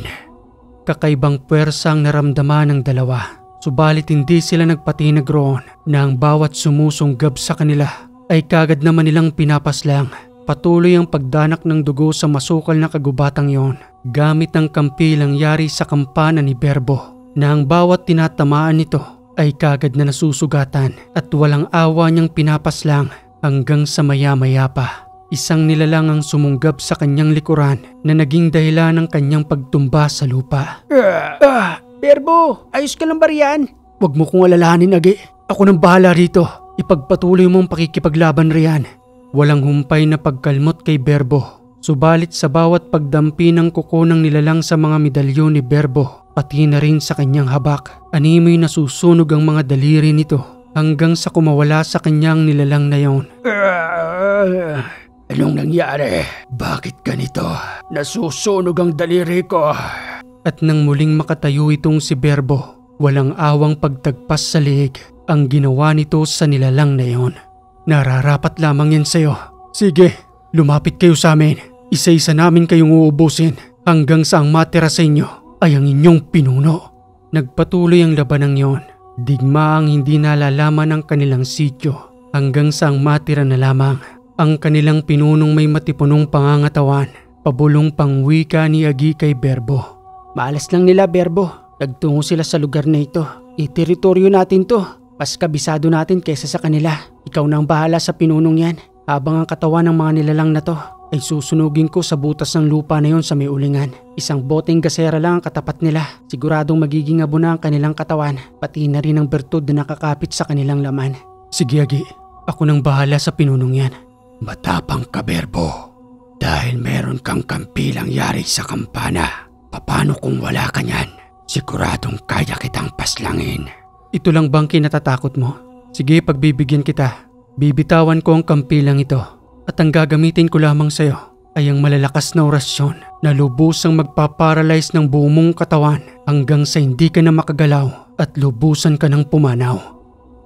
Kakaibang puwersa ang naramdaman ng dalawa, subalit hindi sila nagpatinag roon na ang bawat sumusunggab sa kanila ay kagad naman nilang pinapaslang. Patuloy ang pagdanak ng dugo sa masukal na kagubatang yon gamit ang kampilang yari sa kampana ni Berbo na ang bawat tinatamaan nito ay kagad na nasusugatan at walang awa niyang pinapaslang hanggang sa maya-maya pa. Isang nilalang ang sumunggab sa kanyang likuran na naging dahilan ng kanyang pagtumba sa lupa. Berbo, ayos ka lang ba riyan? Huwag mo kong alalahanin, Agi. Ako nang bahala rito. Ipagpatuloy mong pakikipaglaban riyan. Walang humpay na pagkalmot kay Berbo. Subalit sa bawat pagdampi ng kuko ng nilalang sa mga medalyon ni Berbo, pati na rin sa kanyang habak, animoy nasusunog ang mga daliri nito hanggang sa kumawala sa kanyang nilalang na yon. Anong nangyari? Bakit ganito? Nasusunog ang daliri ko. At nang muling makatayo itong si Berbo, walang awang pagtagpas sa liig ang ginawa nito sa nilalang na yon. Nararapat lamang yan sa'yo. Sige, lumapit kayo sa amin. Isa-isa namin kayong uubusin hanggang sa ang matira sa inyo ay ang inyong pinuno. Nagpatuloy ang labanang yon. Digma ang hindi nalalaman ng kanilang sityo hanggang sa ang matira na lamang ang kanilang pinunong may matipunong pangangatawan. Pabulong pang wika ni Agi kay Berbo. Maalas lang nila, Berbo. Nagtungo sila sa lugar na ito. Teritoryo natin to. Mas kabisado natin kaysa sa kanila. Ikaw na ang bahala sa pinunong yan. Habang ang katawan ng mga nilalang na to ay susunugin ko sa butas ng lupa na yon sa may ulingan. Isang boteng gasera lang ang katapat nila. Siguradong magiging abo na ang kanilang katawan. Pati na rin ang bertud na nakakapit sa kanilang laman. Sige, Agi. Ako nang bahala sa pinunong yan. Matapang ka, Berbo. Dahil meron kang kampilang yari sa kampana. Paano kung wala ka niyan? Siguradong kaya kitang paslangin. Ito lang bang kinatatakot mo? Sige, pagbibigyan kita. Bibitawan ko ang kampilang ito. At ang gagamitin ko lamang sa'yo ay ang malalakas na orasyon na lubusang magpaparalyze ng buong mong katawan hanggang sa hindi ka na makagalaw at lubusan ka ng pumanaw.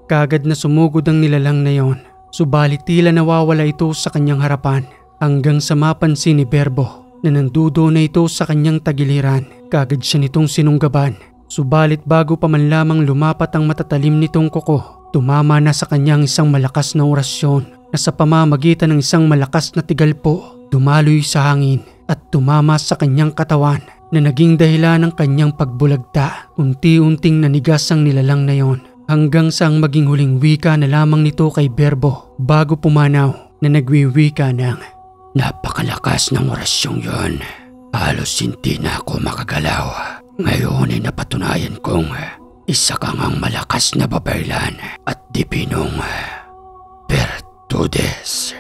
Kagad na sumugod ang nilalang na yon. Subalit tila nawawala ito sa kanyang harapan hanggang sa mapansin ni Berbo na nandudo na ito sa kanyang tagiliran. Kagad siya nitong sinunggaban. Subalit bago pa man lamang lumapat ang matatalim nitong kuko, tumama na sa kanyang isang malakas na orasyon na sa pamamagitan ng isang malakas na tigalpo, dumaloy sa hangin at tumama sa kanyang katawan na naging dahilan ng kanyang pagbulagta. Unti-unting nanigas ang nilalang na yon hanggang sa ang maging huling wika na lamang nito kay Berbo bago pumanaw na nagwiwika ng, napakalakas ng orasyong yon. Halos hindi na ako makagalaw. Ngayon ay napatunayan kong isa kang ang malakas na babaylan at dipinong Bertudes.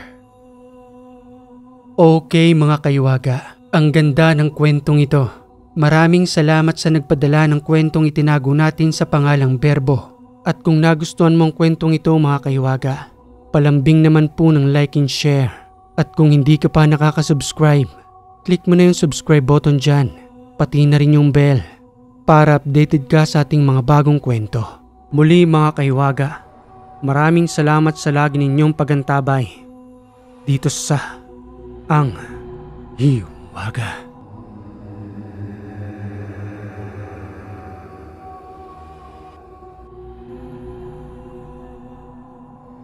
Okay mga kaywaga, ang ganda ng kwentong ito. Maraming salamat sa nagpadala ng kwentong itinago natin sa pangalang Berbo. At kung nagustuhan mong kwentong ito mga kaiwaga, palambing naman po ng like and share. At kung hindi ka pa nakaka-subscribe, click mo na yung subscribe button dyan, pati na rin yung bell para updated ka sa ating mga bagong kwento. Muli mga kaiwaga, maraming salamat sa lagi ninyong pagantabay dito sa Ang Hiwaga.